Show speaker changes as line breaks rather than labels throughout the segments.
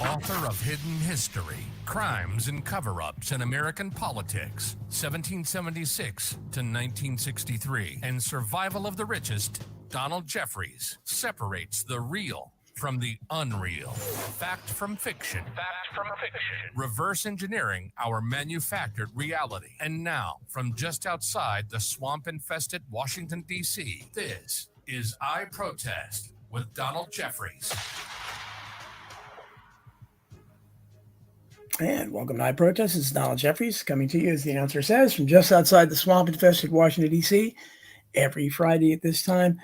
Author of Hidden History, Crimes and Cover-Ups in American Politics, 1776 to 1963, and Survival of the Richest, Donald Jeffries separates the real from the unreal. Fact from fiction. Reverse engineering our manufactured reality. And now, from just outside the swamp-infested Washington, D.C., this is I Protest with Donald Jeffries.
And welcome to I Protest. This is Donald Jeffries coming to you, as the announcer says, from just outside the swamp-infested Washington, D.C., every Friday at this time.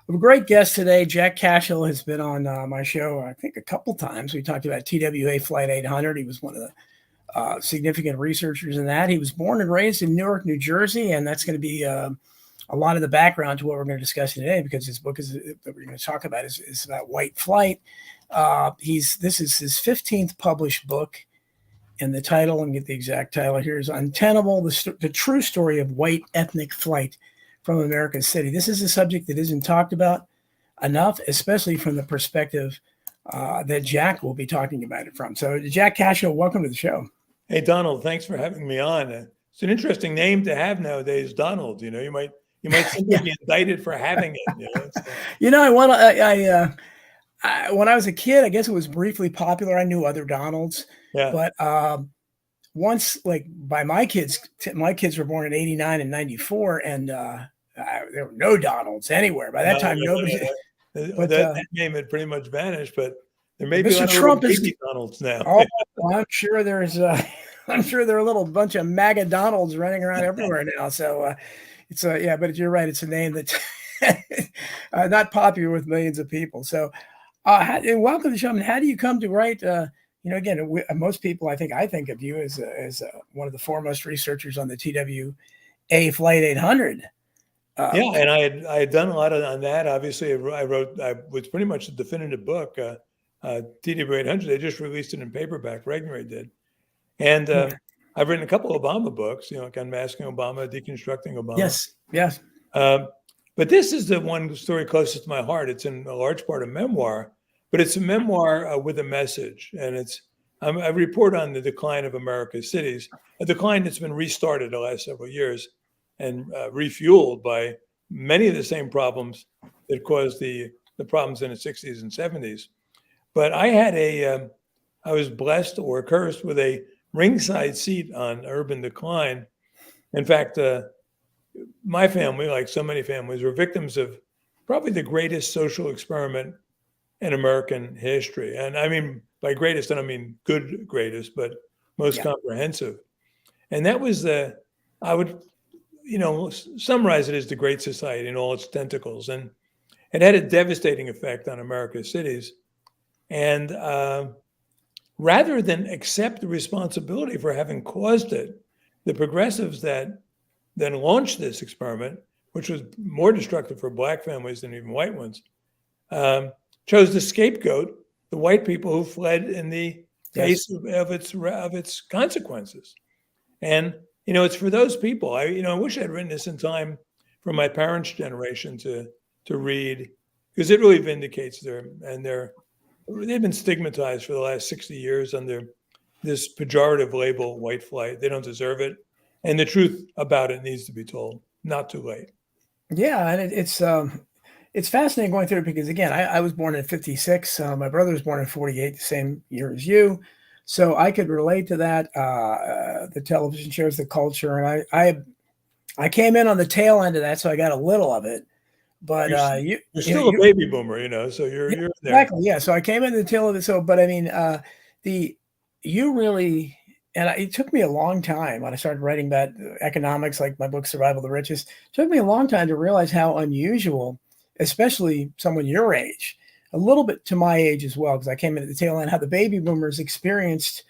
We have a great guest today. Jack Cashill has been on my show, I think, a couple times. We talked about TWA Flight 800. He was one of the significant researchers in that. He was born and raised in Newark, New Jersey, and that's going to be a lot of the background to what we're going to discuss today, because his book that we're going to talk about is about white flight. This is his 15th published book. And the title, and get the exact title here, is Untenable, the True Story of White Ethnic Flight from America's City. This is a subject that isn't talked about enough, especially from the perspective that Jack will be talking about it from. So, Jack Cashill, welcome to the show.
Hey, Donald, thanks for having me on. It's an interesting name to have nowadays, Donald. You know, you might simply be indicted for having it.
When I was a kid, I guess it was briefly popular. I knew other Donalds.
Yeah.
But once, like, by my kids were born in 89 and 94, and there were no Donalds anywhere. By that time, nobody.
But that name had pretty much vanished, but there may be
Mr. Trump
baby Donalds now.
Oh, well, I'm sure there are a little bunch of MAGA Donalds running around everywhere now. So but you're right. It's a name that's not popular with millions of people. So welcome to the show. I mean, how do you come to write? Again, most people, I think of you as one of the foremost researchers on the TWA Flight 800.
And I had done a lot on that. Obviously, I was pretty much the definitive book. TWA 800. They just released it in paperback. Regnery did, and I've written a couple of Obama books. Like Unmasking Obama, Deconstructing Obama.
Yes.
But this is the one story closest to my heart. It's in a large part a memoir. But it's a memoir with a message, and I report on the decline of America's cities, a decline that's been restarted the last several years and refueled by many of the same problems that caused the problems in the 60s and 70s. But I was blessed or cursed with a ringside seat on urban decline. In fact, my family, like so many families, were victims of probably the greatest social experiment in American history. And I mean, by greatest, I don't mean good greatest, but most comprehensive. And that was I would, summarize it as the Great Society in all its tentacles. And it had a devastating effect on America's cities. And rather than accept the responsibility for having caused it, the progressives that then launched this experiment, which was more destructive for Black families than even white ones, chose to scapegoat the white people who fled in the face of its consequences. And, it's for those people. I wish I'd written this in time for my parents' generation to read, because it really vindicates they've been stigmatized for the last 60 years under this pejorative label, white flight. They don't deserve it. And the truth about it needs to be told, not too late.
Yeah, and it's fascinating going through it because, again, I was born in 56. My brother was born in 48, the same year as you. So I could relate to that, the television shows, the culture. And I came in on the tail end of that, so I got a little of it. But
you're still a baby boomer, so you're there.
Exactly, yeah. So I came in the tail of it. So, but I mean, it took me a long time when I started writing about economics, like my book, Survival of the Richest. It took me a long time to realize how unusual, especially someone your age, a little bit to my age as well, because I came in at the tail end, how the baby boomers experienced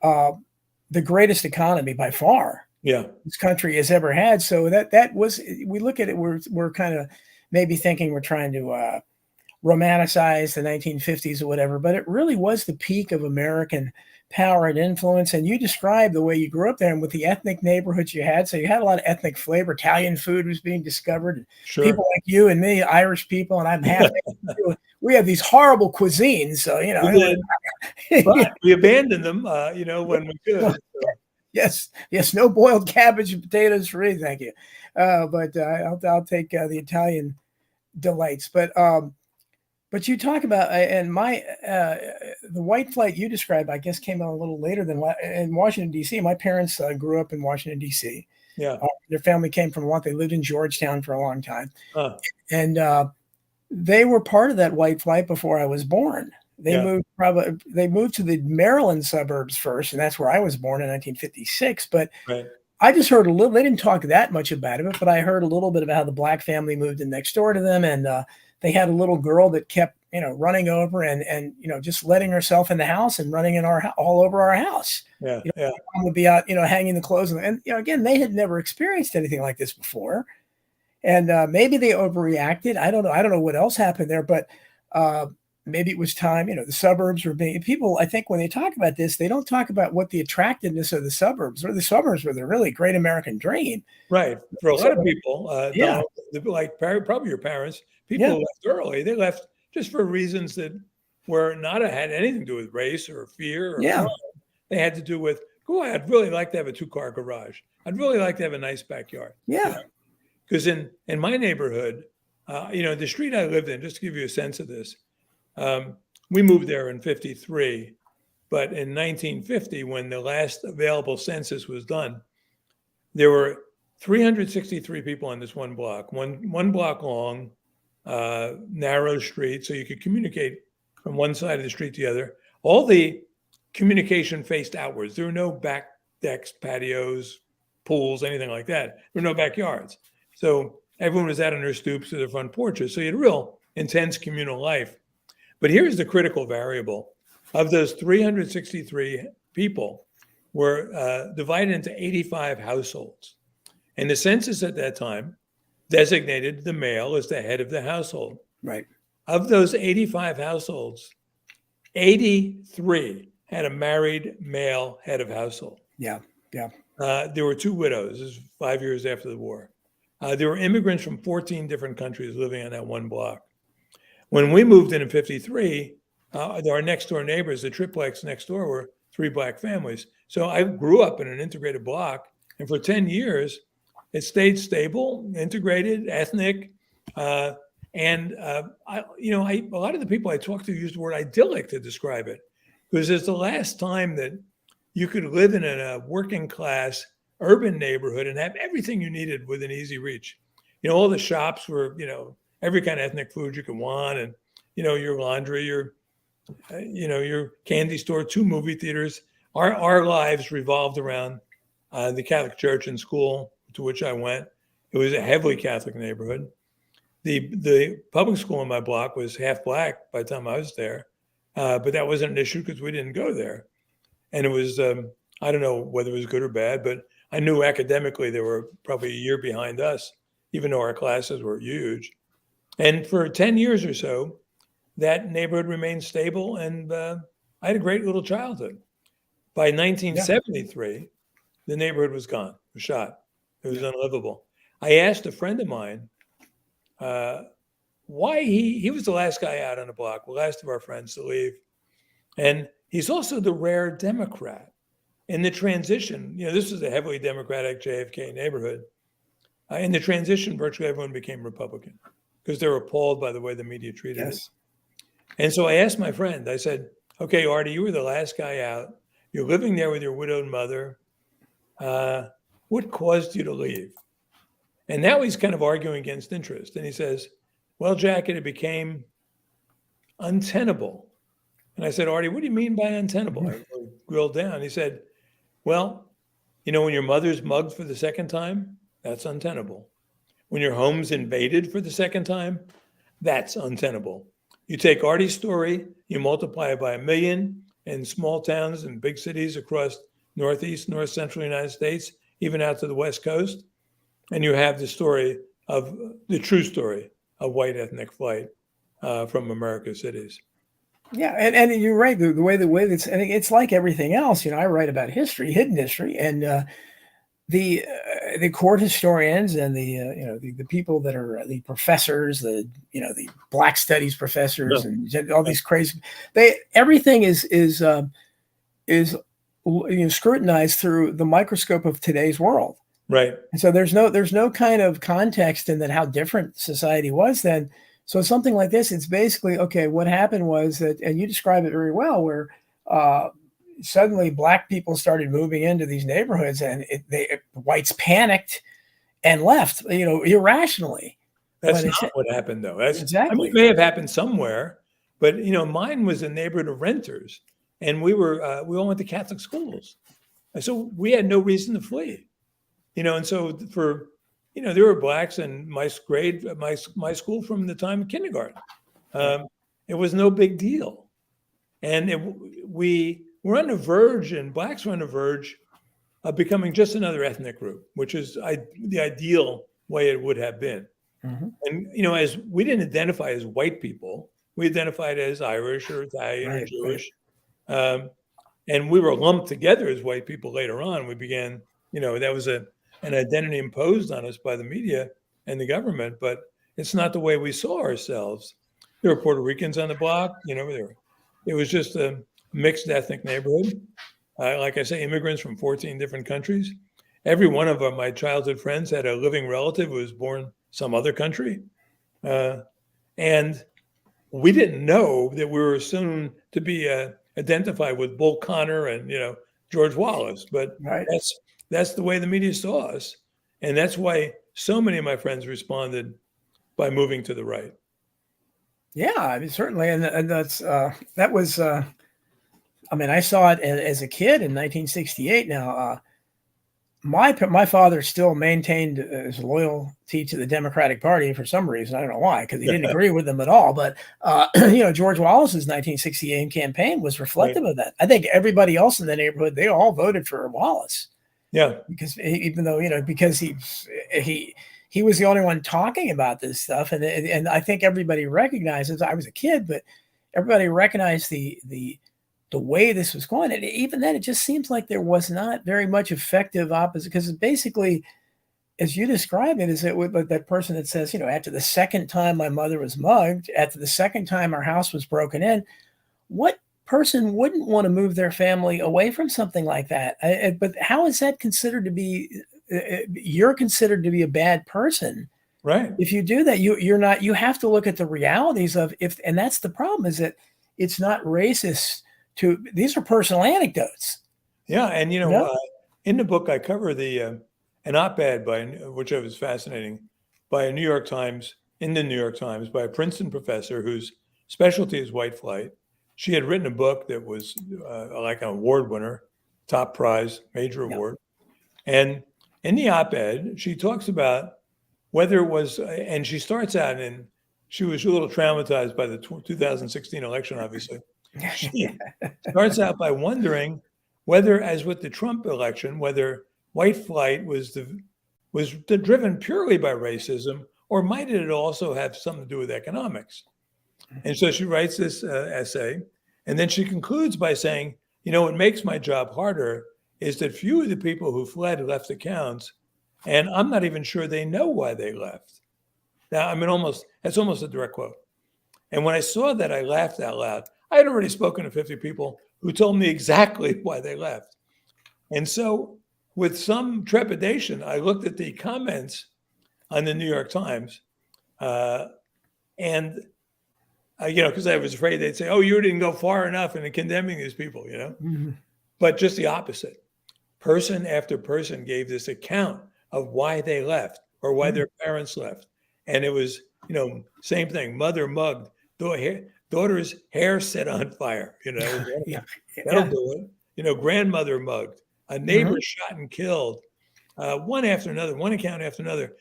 the greatest economy by far this country has ever had. So that was, we look at it, we're kind of maybe thinking we're trying to romanticize the 1950s or whatever, but it really was the peak of American power and influence. And you described the way you grew up there and with the ethnic neighborhoods you had. So you had a lot of ethnic flavor. Italian food was being discovered.
Sure.
People like you and me, Irish people, and I'm half. We have these horrible cuisines. So,
but we abandoned them, when we could. So.
Yes, no boiled cabbage and potatoes for me, thank you. But I'll take the Italian delights. But you talk about and the white flight you described, I guess, came out a little later than in Washington D.C. My parents grew up in Washington D.C.
Yeah,
their family came from They lived in Georgetown for a long time, and they were part of that white flight before I was born. They moved to the Maryland suburbs first, and that's where I was born in 1956. But
right.
I just heard a little. They didn't talk that much about it, but I heard a little bit about how the black family moved in next door to them, and they had a little girl that kept, running over and just letting herself in the house and running in all over our house.
Yeah,
My mom would be out, hanging the clothes, and again, they had never experienced anything like this before, and maybe they overreacted. I don't know. I don't know what else happened there, but maybe it was time. The suburbs were being people. I think when they talk about this, they don't talk about what the attractiveness of the suburbs or the suburbs were the really great American dream.
Right. For a lot of people,
yeah,
like probably your parents, people who left early. They left just for reasons that were not had anything to do with race or fear or crime. They had to do with, I'd really like to have a 2-car garage. I'd really like to have a nice backyard.
Yeah.
Because in my neighborhood, the street I lived in, just to give you a sense of this, we moved there in 53, but in 1950, when the last available census was done, there were 363 people on this one block, one block long, narrow street, so you could communicate from one side of the street to the other. All the communication faced outwards. There were no back decks, patios, pools, anything like that. There were no backyards. So everyone was out on their stoops or their front porches. So you had real intense communal life. But here's the critical variable. Of those 363 people were divided into 85 households. And the census at that time designated the male as the head of the household.
Right.
Of those 85 households, 83 had a married male head of household.
Yeah.
There were 2 widows. This was 5 years after the war. There were immigrants from 14 different countries living on that one block. When we moved in 53, our next door neighbors, the triplex next door, were 3 black families. So I grew up in an integrated block, and for 10 years, it stayed stable, integrated, ethnic, a lot of the people I talked to use the word idyllic to describe it, because it's the last time that you could live in a working class urban neighborhood and have everything you needed within easy reach. All the shops were, every kind of ethnic food you could want, and your laundry, your candy store, 2 movie theaters. Our lives revolved around the Catholic church and school to which I went. It was a heavily Catholic neighborhood. The public school in my block was half black by the time I was there, but that wasn't an issue because we didn't go there. And it was I don't know whether it was good or bad, but I knew academically they were probably a year behind us, even though our classes were huge. And for 10 years or so, that neighborhood remained stable, and I had a great little childhood. By 1973, the neighborhood was gone, was shot. It was unlivable. I asked a friend of mine why he was the last guy out on the block, the last of our friends to leave. And he's also the rare Democrat. In the transition, this was a heavily Democratic JFK neighborhood. In the transition, virtually everyone became Republican because they were appalled by the way the media treated it. And so I asked my friend, I said, okay, Artie, you were the last guy out. You're living there with your widowed mother. What caused you to leave? And now he's kind of arguing against interest. And he says, well, Jack, it became untenable. And I said, Artie, what do you mean by untenable? I grilled down. He said, well, when your mother's mugged for the second time, that's untenable. When your home's invaded for the second time, that's untenable. You take Artie's story, you multiply it by 1 million in small towns and big cities across Northeast, North Central United States, even out to the West Coast, and you have the true story of white ethnic flight from America's cities.
Yeah, and you're right. The way that's, and it's like everything else. I write about history, hidden history, and the court historians and the people that are the professors, the Black Studies professors, and all these crazy, everything is scrutinized through the microscope of today's world.
Right.
And so there's no kind of context in that how different society was then. So something like this, it's basically, okay, what happened was that, and you describe it very well, where suddenly Black people started moving into these neighborhoods, and whites panicked and left, irrationally.
That's not what happened, though.
Exactly.
I mean, it may have happened somewhere, but mine was a neighborhood of renters, and we all went to Catholic schools, and so we had no reason to flee, and so there were Blacks in my grade, my school from the time of kindergarten. It was no big deal, and we were on the verge, and Blacks were on the verge of becoming just another ethnic group, which is the ideal way it would have been. Mm-hmm. And as we didn't identify as white people, we identified as Irish or Italian or Jewish, and we were lumped together as white people later on. We began, that was an identity imposed on us by the media and the government, but it's not the way we saw ourselves. There were Puerto Ricans on the block, it was just a mixed ethnic neighborhood. Like I say, immigrants from 14 different countries. Every one of my childhood friends had a living relative who was born some other country. And we didn't know that we were soon to be identified with Bull Connor and, George Wallace, but that's the way the media saw us. And that's why so many of my friends responded by moving to the right.
Yeah, I mean, certainly. And that's, that was, I saw it as a kid in 1968. Now, my father still maintained his loyalty to the Democratic Party for some reason. I don't know why, because he didn't agree with them at all. But, George Wallace's 1968 campaign was reflective of that. I think everybody else in the neighborhood, they all voted for Wallace.
Yeah.
Because even though, because he was the only one talking about this stuff. And I think everybody recognizes, I was a kid, but everybody recognized the way this was going. And even then, it just seems like there was not very much effective opposition, because basically, as you describe it, is that person that says, after the second time my mother was mugged, after the second time our house was broken in, what person wouldn't want to move their family away from something like that? But how is that considered to be, you're considered to be a bad person?
Right.
If you do that, you're not, you have to look at the realities of and that's the problem, is that it's not racist. These are personal anecdotes.
Yeah, and in the book I cover an op-ed which I was fascinating, by a New York Times, in the New York Times, by a Princeton professor whose specialty is white flight. She had written a book that was like an award winner, top prize, major award. And in the op-ed, she talks about whether it was, and she starts out, and she was a little traumatized by the 2016 election, obviously. She starts out by wondering whether, as with the Trump election, whether white flight was driven purely by racism, or might it also have something to do with economics? And so she writes this essay, and then she concludes by saying, what makes my job harder is that few of the people who fled left accounts, and I'm not even sure they know why they left. Now, that's almost a direct quote. And when I saw that, I laughed out loud. I had already spoken to 50 people who told me exactly why they left. And so with some trepidation, I looked at the comments on the New York Times, and because I was afraid they'd say, oh, you didn't go far enough in condemning these people, Mm-hmm. But just the opposite. Person after person gave this account of why they left or why their parents left. And it was, same thing, mother mugged, daughter's hair set on fire, that'll do it. Grandmother mugged, a neighbor shot and killed, one after another, one account after another.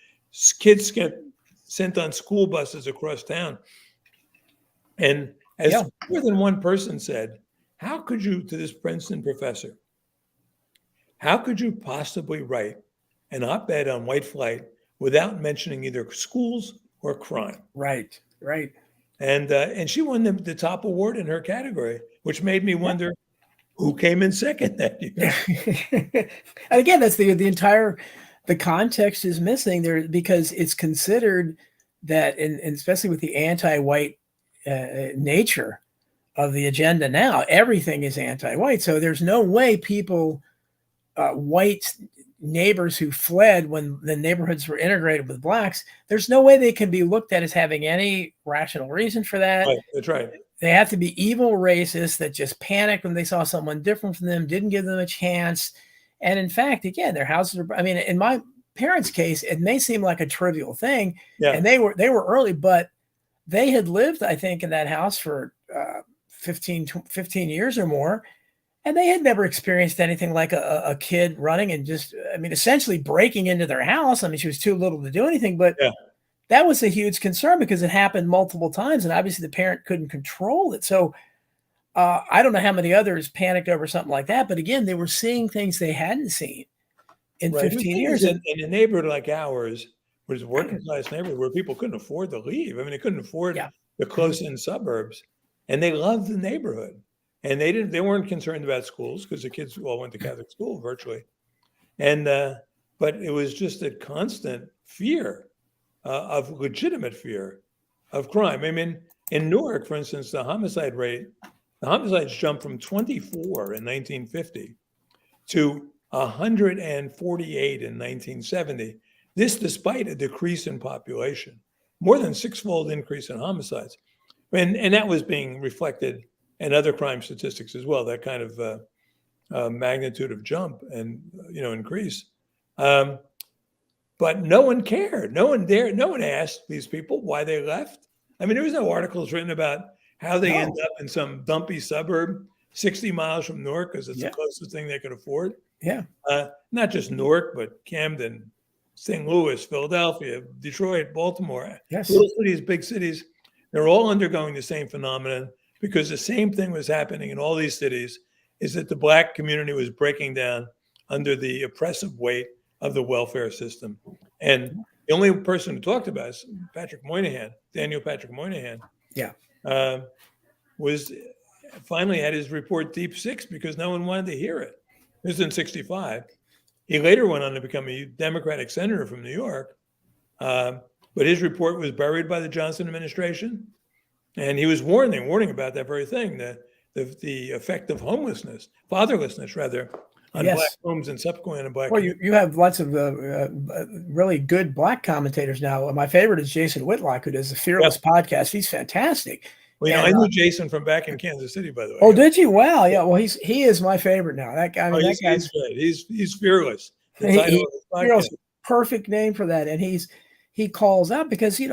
Kids get sent on school buses across town. And as more than one person said, how could you, to this Princeton professor, how could you possibly write an op-ed on white flight without mentioning either schools or crime?
Right.
And she won the top award in her category, which made me wonder who came in second that year.
And again, that's the the context is missing there because it's considered that, and especially with the anti-white nature of the agenda now, everything is anti-white. So there's no way people, white neighbors who fled when the neighborhoods were integrated with blacks, there's no way they can be looked at as having any rational reason for that.
Right. That's right.
They have to be evil racists that just panicked when they saw someone different from them, didn't give them a chance. And in fact, again, their houses are, I mean, in my parents' case, it may seem like a trivial thing.
Yeah.
And they were early, but they had lived, I think, in that house for 15 years or more. And they had never experienced anything like a kid running and just, I mean, essentially breaking into their house. I mean, she was too little to do anything, but that was a huge concern because it happened multiple times. And obviously the parent couldn't control it. So I don't know how many others panicked over something like that. But again, they were seeing things they hadn't seen in 15 years.
In a neighborhood like ours, which is a working class neighborhood where people couldn't afford to leave. I mean, they couldn't afford the close-in suburbs. And they loved the neighborhood. And they weren't concerned about schools because the kids all went to Catholic school virtually. And but it was just a constant fear of legitimate fear of crime. I mean, in Newark, for instance, the homicides jumped from 24 in 1950 to 148 in 1970. This despite a decrease in population, more than six-fold increase in homicides. And that was being reflected in other crime statistics as well, that kind of magnitude of jump and, increase. But no one cared. No one asked these people why they left. I mean, there was no articles written about how they end up in some dumpy suburb 60 miles from Newark because it's the closest thing they could afford.
Yeah.
Not just Newark, but Camden, St. Louis, Philadelphia, Detroit, Baltimore.
Yes.
Little cities, big cities, they're all undergoing the same phenomenon because the same thing was happening in all these cities, is that the Black community was breaking down under the oppressive weight of the welfare system. And the only person who talked about it, Daniel Patrick Moynihan, was finally had his report deep six because no one wanted to hear it. This was in 1965. He later went on to become a Democratic senator from New York. But his report was buried by the Johnson administration. And he was warning about that very thing, the effect of fatherlessness rather, on Black homes and subsequently on Black.
Well, you have lots of really good Black commentators now. My favorite is Jason Whitlock, who does the Fearless podcast. He's fantastic.
Well, I knew Jason from back in Kansas City, by the way.
Oh, did you? Wow. Yeah. Well, he is my favorite now. That guy. I mean,
he's great. He's fearless.
Fearless, perfect name for that. And he calls out because, we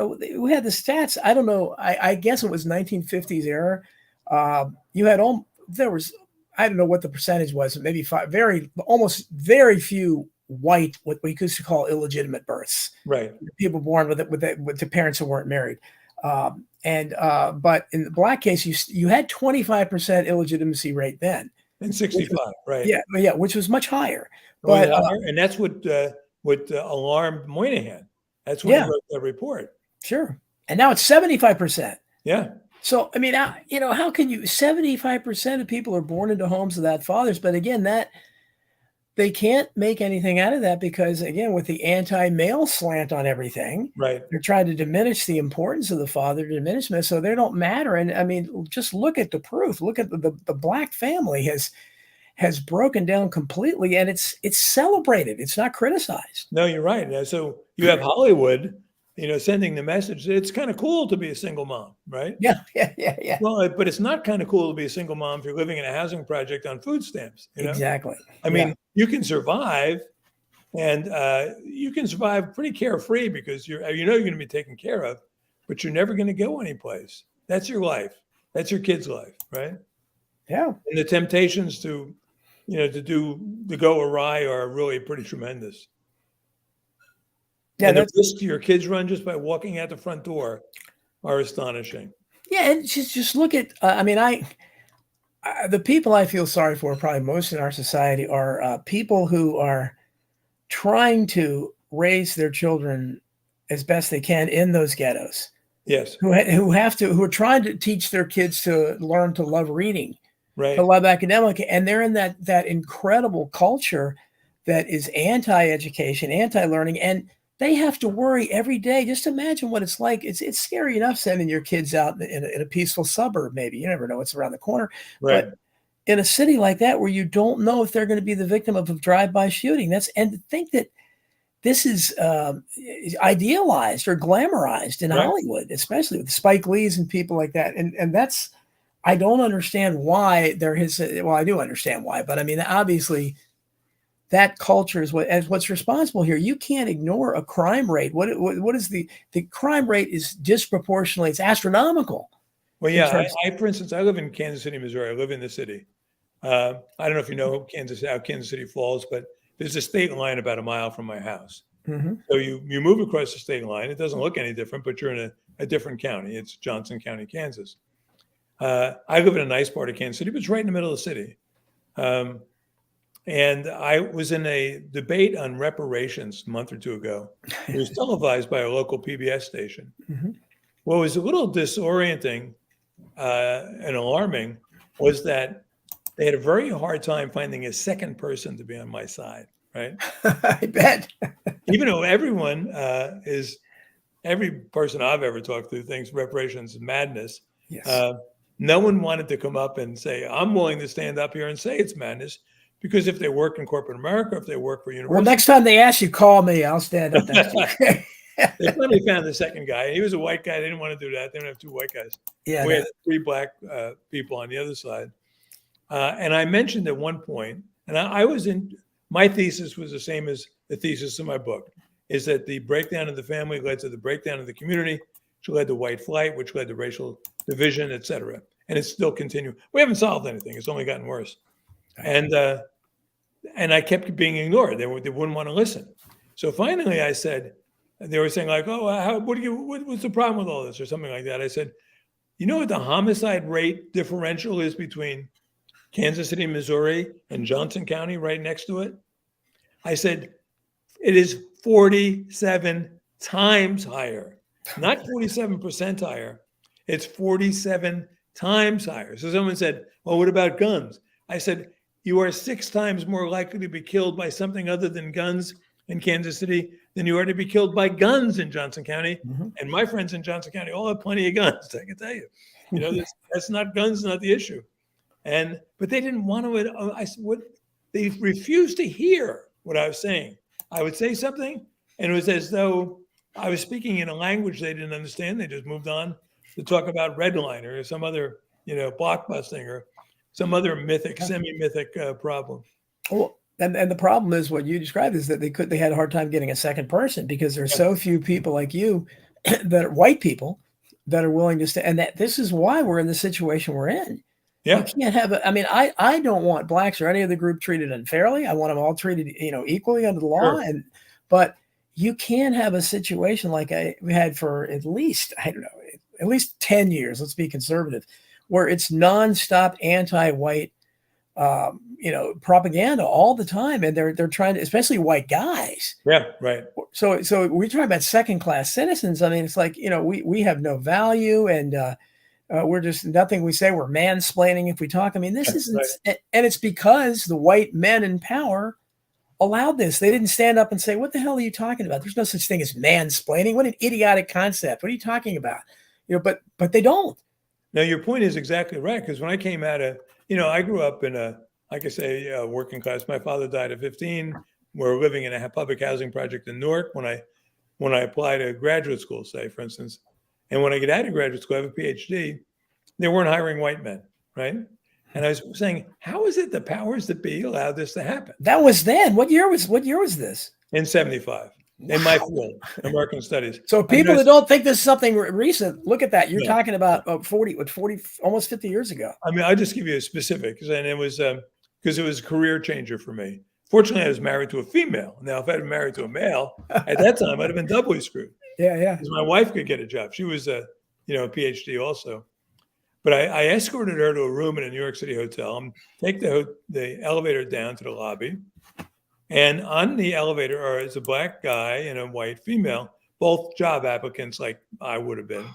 had the stats. I don't know. I guess it was 1950s era. I don't know what the percentage was, maybe almost very few white, what we used to call illegitimate births.
Right.
People born with the parents who weren't married. But in the Black case, you had 25% illegitimacy rate then.
In 65, right.
Yeah, which was much higher.
But and that's what alarmed Moynihan. That's when he wrote that report.
Sure. And now it's 75%.
Yeah.
So, I mean, how can 75% of people are born into homes without fathers, but again, that they can't make anything out of that because, again, with the anti-male slant on everything,
right,
they're trying to diminish the importance of the father, diminishment, so they don't matter. And I mean, just look at the proof. Look at the Black family has broken down completely, and it's celebrated. It's not criticized.
No, you're right. So you have Hollywood, sending the message that it's kind of cool to be a single mom, right?
Yeah.
Well, but it's not kind of cool to be a single mom if you're living in a housing project on food stamps.
Exactly.
I mean, you can survive, and you can survive pretty carefree because you're going to be taken care of, but you're never going to go anyplace. That's your life. That's your kid's life, right?
Yeah.
And the temptations to go awry are really pretty tremendous. Yeah, and the risk your kids run just by walking out the front door are astonishing.
Yeah, and just look at. The people I feel sorry for, probably most in our society, are people who are trying to raise their children as best they can in those ghettos.
Yes,
who are trying to teach their kids to learn to love reading,
right,
to love academic, and they're in that incredible culture that is anti-education, anti-learning, and they have to worry every day. Just imagine what it's like. It's scary enough sending your kids out in a peaceful suburb. Maybe you never know what's around the corner,
Right.
but in a city like that where you don't know if they're going to be the victim of a drive-by shooting, and to think that this is idealized or glamorized in
Right.
Hollywood, especially with Spike Lee's and people like that, and that's I don't understand why there is. Well, I do understand why, but I mean, obviously, that culture is what's responsible here. You can't ignore a crime rate. What is the crime rate is disproportionately, it's astronomical.
Well, yeah. For instance, I live in Kansas City, Missouri. I live in the city. I don't know if you know how Kansas City falls, but there's a state line about a mile from my house.
Mm-hmm.
So you move across the state line. It doesn't look any different, but you're in a different county. It's Johnson County, Kansas. I live in a nice part of Kansas City, but it's right in the middle of the city. And I was in a debate on reparations a month or two ago. It was televised by a local PBS station.
Mm-hmm.
What was a little disorienting and alarming was that they had a very hard time finding a second person to be on my side, right?
I bet.
Even though every person I've ever talked to thinks reparations is madness.
Yes.
No one wanted to come up and say, I'm willing to stand up here and say it's madness, because if they work in corporate America, if they work for university.
Well, next time they ask you, call me. I'll stand up next to you.
They finally found the second guy. He was a white guy. They didn't want to do that. They didn't have two white guys.
Yeah,
we had three black people on the other side. And I mentioned at one point, and my thesis was the same as the thesis in my book, is that the breakdown of the family led to the breakdown of the community, which led to white flight, which led to racial division, et cetera. And it's still continuing. We haven't solved anything. It's only gotten worse. And I kept being ignored. They wouldn't want to listen. So finally I said, they were saying like, oh, what's the problem with all this or something like that. I said, you know what the homicide rate differential is between Kansas City, Missouri, and Johnson County right next to it? I said, it is 47 times higher, not 47% higher. It's 47 times higher. So someone said, well, what about guns? I said, you are 6 times more likely to be killed by something other than guns in Kansas City than you are to be killed by guns in Johnson County.
Mm-hmm.
And my friends in Johnson County all have plenty of guns, I can tell you. You know, that's not guns, not the issue. But they didn't want to, they refused to hear what I was saying. I would say something, and it was as though I was speaking in a language they didn't understand. They just moved on to talk about redliner or some other, blockbusting or some other semi-mythic problem.
Well, and the problem is what you described is that they had a hard time getting a second person because there's so few people like you that are white people that are willing to stay. And that this is why we're in the situation we're in.
Yeah.
You can't have I don't want blacks or any other group treated unfairly. I want them all treated, equally under the law.
Sure.
But you can't have a situation like we had for at least 10 years, let's be conservative, where it's nonstop anti-white propaganda all the time. And they're trying to, especially white guys.
Yeah, right.
So we're talking about second-class citizens. I mean, it's like, we have no value and we're just nothing we say. We're mansplaining if we talk. I mean, this isn't, right. And it's because the white men in power allowed this. They didn't stand up and say, what the hell are you talking about? There's no such thing as mansplaining. What an idiotic concept. What are you talking about? But they don't.
No, your point is exactly right. Because when I came out of, I grew up in working class. My father died at 15. We were living in a public housing project in Newark when I applied to graduate school, say, for instance. And when I get out of graduate school, I have a PhD, they weren't hiring white men, right? And I was saying, how is it the powers that be allowed this to happen?
That was then. What year was this?
In 75. Wow. In my field, American Studies.
So people that don't think this is something recent, look at that. You're talking about 40, almost 50 years ago.
I mean, I'll just give you a specific, and it was because it was a career changer for me. Fortunately, I was married to a female. Now, if I'd been married to a male, at that time, I'd have been doubly screwed.
Yeah.
Because my wife could get a job. She was a PhD also. But I escorted her to a room in a New York City hotel, take the elevator down to the lobby. And on the elevator is a black guy and a white female, both job applicants like I would have been.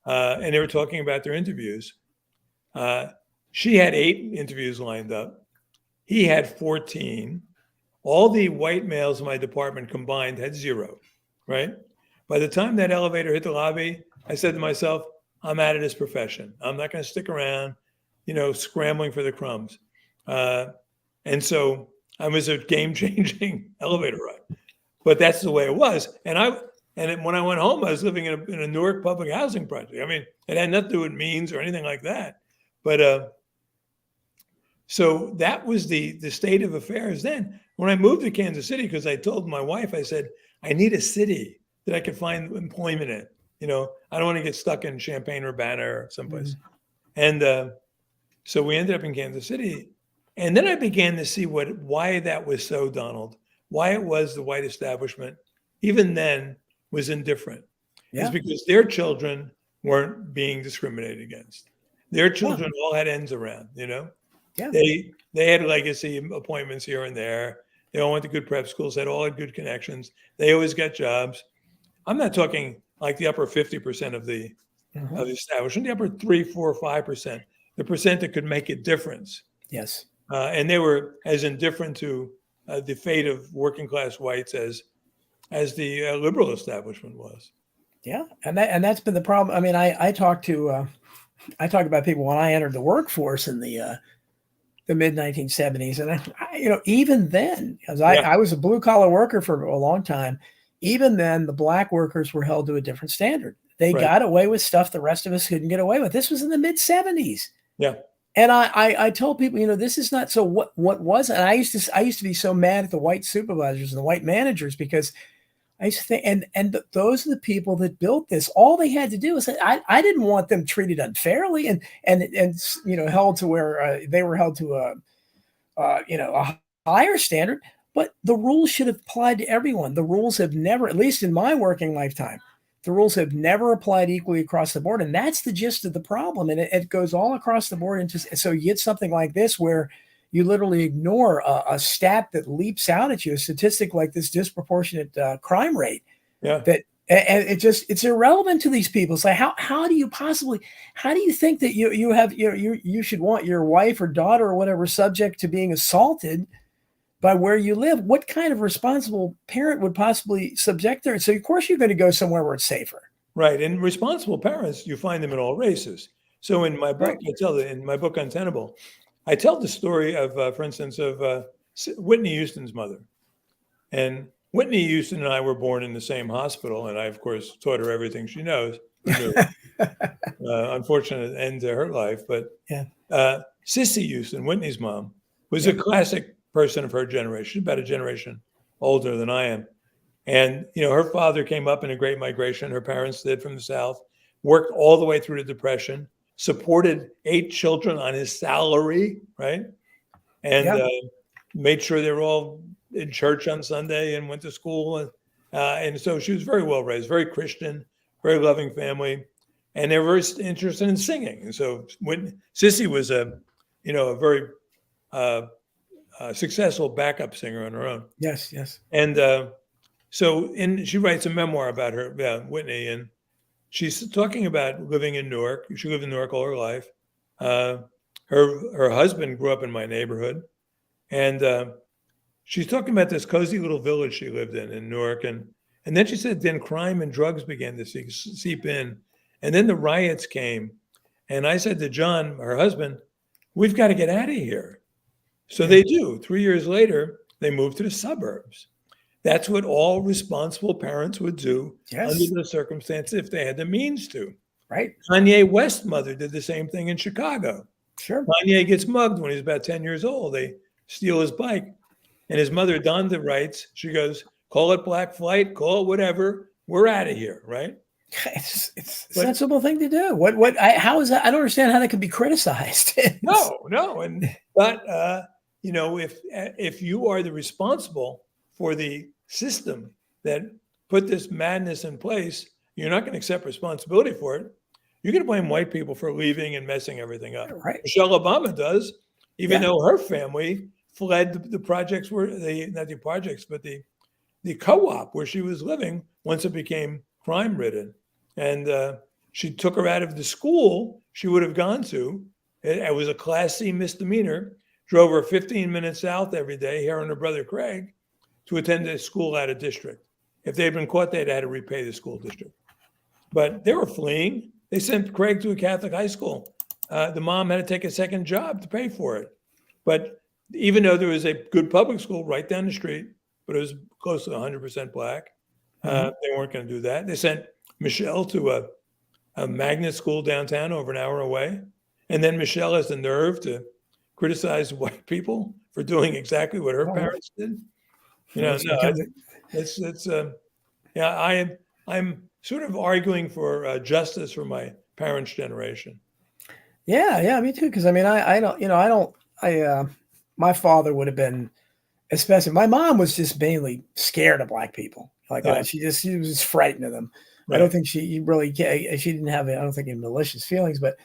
And they were talking about their interviews. She had 8 interviews lined up. He had 14. All the white males in my department combined had 0, right? By the time that elevator hit the lobby, I said to myself, I'm out of this profession. I'm not going to stick around, scrambling for the crumbs. And so I was a game-changing elevator ride. But that's the way it was. And when I went home, I was living in a Newark public housing project. I mean, it had nothing to do with means or anything like that. But so that was the state of affairs then. When I moved to Kansas City, because I told my wife, I said, I need a city that I could find employment in. I don't want to get stuck in Champaign-Urbana or someplace. And so we ended up in Kansas City. And then I began to see why that was so, Donald, why it was the white establishment, even then, was indifferent. It's because their children weren't being discriminated against. Their children all had ends around, Yeah. They had legacy appointments here and there. They all went to good prep schools, all had good connections. They always got jobs. I'm not talking like the upper 50% of the establishment, the upper 3, 4, 5%, the percent that could make a difference.
Yes.
And they were as indifferent to the fate of working class whites as the liberal establishment was.
Yeah, and that's been the problem. I mean, I talk about people when I entered the workforce in the mid 1970s, and I even then, because I was a blue collar worker for a long time, even then the black workers were held to a different standard. They got away with stuff the rest of us couldn't get away with. This was in the mid 70s.
Yeah.
And I told people, this is not so. What was it? And I used to be so mad at the white supervisors and the white managers because I used to think, and those are the people that built this. All they had to do was I didn't want them treated unfairly and held to where they were held to a higher standard. But the rules should have applied to everyone. The rules have never, at least in my working lifetime, the rules have never applied equally across the board. And that's the gist of the problem. And it goes all across the board. So you get something like this where you literally ignore a stat that leaps out at you, a statistic like this disproportionate crime rate.
Yeah.
It's irrelevant to these people. It's like, how do you think that you should want your wife or daughter or whatever subject to being assaulted by where you live? What kind of responsible parent would possibly subject her? So of course you're going to go somewhere where it's safer.
Right. And responsible parents, you find them in all races. So in my book, in my book Untenable, I tell the story of, for instance, of Whitney Houston's mother. And Whitney Houston and I were born in the same hospital. And I, of course, taught her everything she knows. Unfortunate end to her life. But Sissy Houston, Whitney's mom, was a classic person of her generation, about a generation older than I am. And, her father came up in a Great Migration. Her parents did, from the South, worked all the way through the Depression, supported 8 children on his salary, right? And made sure they were all in church on Sunday and went to school. And so she was very well raised, very Christian, very loving family. And they were very interested in singing. And so when Sissy was a very successful backup singer on her own.
Yes.
And she writes a memoir about Whitney, and she's talking about living in Newark. She lived in Newark all her life. Her husband grew up in my neighborhood, and she's talking about this cozy little village she lived in Newark, and then she said then crime and drugs began to seep in, and then the riots came, and I said to John, her husband, we've got to get out of here. So they do. 3 years later, they moved to the suburbs. That's what all responsible parents would do under the circumstances if they had the means to.
Right.
Kanye West's mother did the same thing in Chicago.
Sure.
Kanye gets mugged when he's about 10 years old. They steal his bike. And his mother, Donda, writes, she goes, call it Black Flight, call it whatever. We're out of here, right?
It's a sensible thing to do. How is that? I don't understand how that could be criticized.
No. But if you are the responsible for the system that put this madness in place, you're not going to accept responsibility for it. You're going to blame white people for leaving and messing everything up.
Right.
Michelle Obama does, even though her family fled the projects not the projects, but the co-op where she was living once it became crime ridden. And she took her out of the school she would have gone to. It was a Class C misdemeanor drove her 15 minutes south every day, her and her brother Craig, to attend a school out of district. If they had been caught, they'd had to repay the school district. But they were fleeing. They sent Craig to a Catholic high school. The mom had to take a second job to pay for it. But even though there was a good public school right down the street, but it was close to 100% black, they weren't going to do that. They sent Michelle to a magnet school downtown over an hour away. And then Michelle has the nerve to criticize white people for doing exactly what her parents did. I'm sort of arguing for justice for my parents' generation.
Yeah, me too. Because I mean, my father would have been, especially my mom was just mainly scared of black people. Like she was just frightened of them. Right. I don't think she didn't have, I don't think, any malicious feelings, but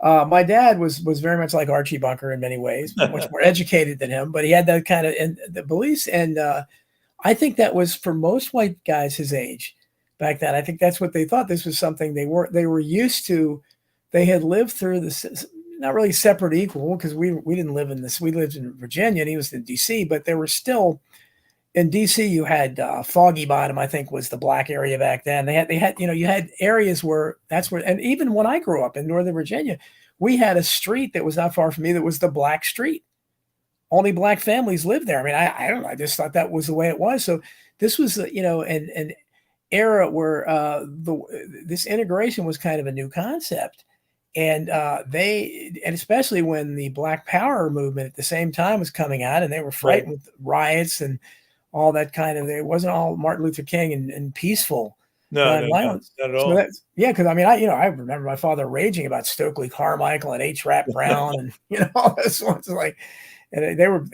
my dad was very much like Archie Bunker in many ways, much more educated than him, but he had that kind of the beliefs. And I think that was for most white guys his age back then. I think that's what they thought. This was something they were used to. They had lived through this, not really separate equal, because we didn't live in this. We lived in Virginia and he was in DC, but there were still, in DC, you had Foggy Bottom, I think, was the black area back then. They had, you had areas where that's where, and even when I grew up in Northern Virginia, we had a street that was not far from me that was the Black Street. Only black families lived there. I mean, I don't know. I just thought that was the way it was. So this was, an era where this integration was kind of a new concept. And and especially when the Black Power movement at the same time was coming out, and they were frightened with riots and all that kind of, it wasn't all Martin Luther King and peaceful violence. Not at all. So because I mean, I remember my father raging about Stokely Carmichael and H. Rap Brown and all this ones, like, and they were,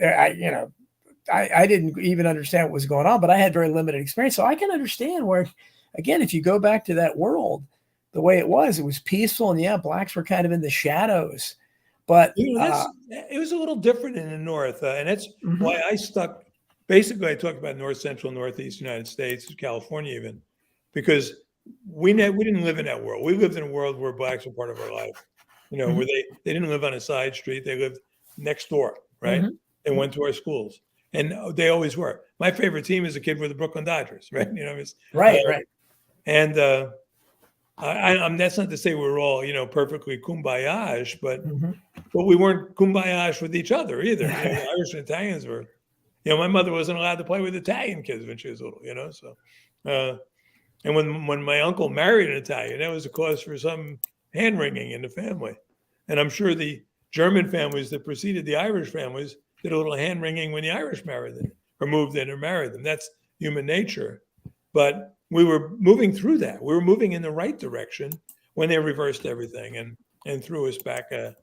I didn't even understand what was going on, but I had very limited experience, so I can understand where, again, if you go back to that world, the way it was peaceful, and blacks were kind of in the shadows, but
it was a little different in the North, and that's why I stuck. Basically, I talked about North Central, Northeast United States, California even, because we didn't live in that world. We lived in a world where blacks were part of our life, where they didn't live on a side street. They lived next door, right? They went to our schools, and they always were. My favorite team as a kid were the Brooklyn Dodgers, right?
Right.
And I'm that's not to say we're all, perfectly kumbaya-ish, but we weren't kumbaya-ish with each other either. Irish and Italians were. My mother wasn't allowed to play with Italian kids when she was little, So, and when my uncle married an Italian, that was a cause for some hand wringing in the family. And I'm sure the German families that preceded the Irish families did a little hand wringing when the Irish married them or moved in or married them. That's human nature. But we were moving through that. We were moving in the right direction when they reversed everything and threw us back a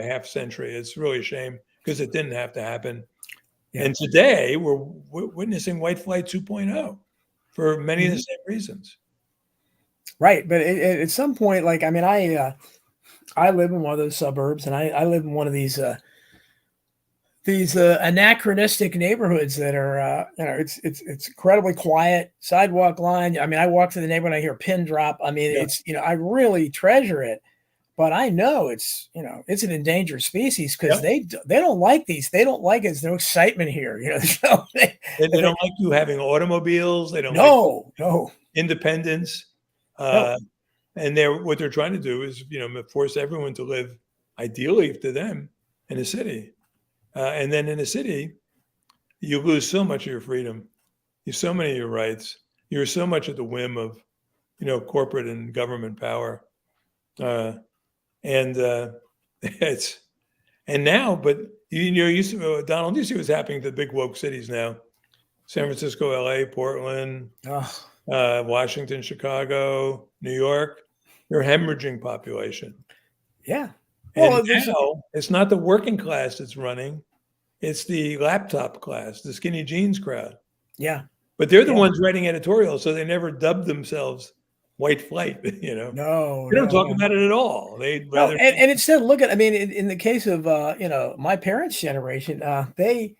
half century. It's really a shame because it didn't have to happen. Yeah. And today we're witnessing white flight 2.0 for many of the same reasons.
Right. But at some point, like, I mean, I live in one of those suburbs, and I live in one of these anachronistic neighborhoods that are, it's incredibly quiet, sidewalk line. I mean, I walk to the neighborhood, I hear a pin drop. I mean, it's, I really treasure it. But I know it's an endangered species because they don't like these. They don't like it. There's no excitement here. So
they don't like you having automobiles. They don't
like
independence. And what they're trying to do is, force everyone to live ideally to them in a city. And then in a city, you lose so much of your freedom. You so many of your rights. You're so much at the whim of, corporate and government power. And now, but you see, Donald, you see what's happening to the big woke cities now: San Francisco, LA, Portland, Washington, Chicago, New York. They're hemorrhaging population.
Yeah.
Well, now, it's not the working class that's running; it's the laptop class, the skinny jeans crowd.
Yeah.
But they're the ones writing editorials, so they never dubbed themselves white flight,
No,
they don't talk about it at all. They'd rather.
And instead, look at, I mean, in the case of, my parents' generation, they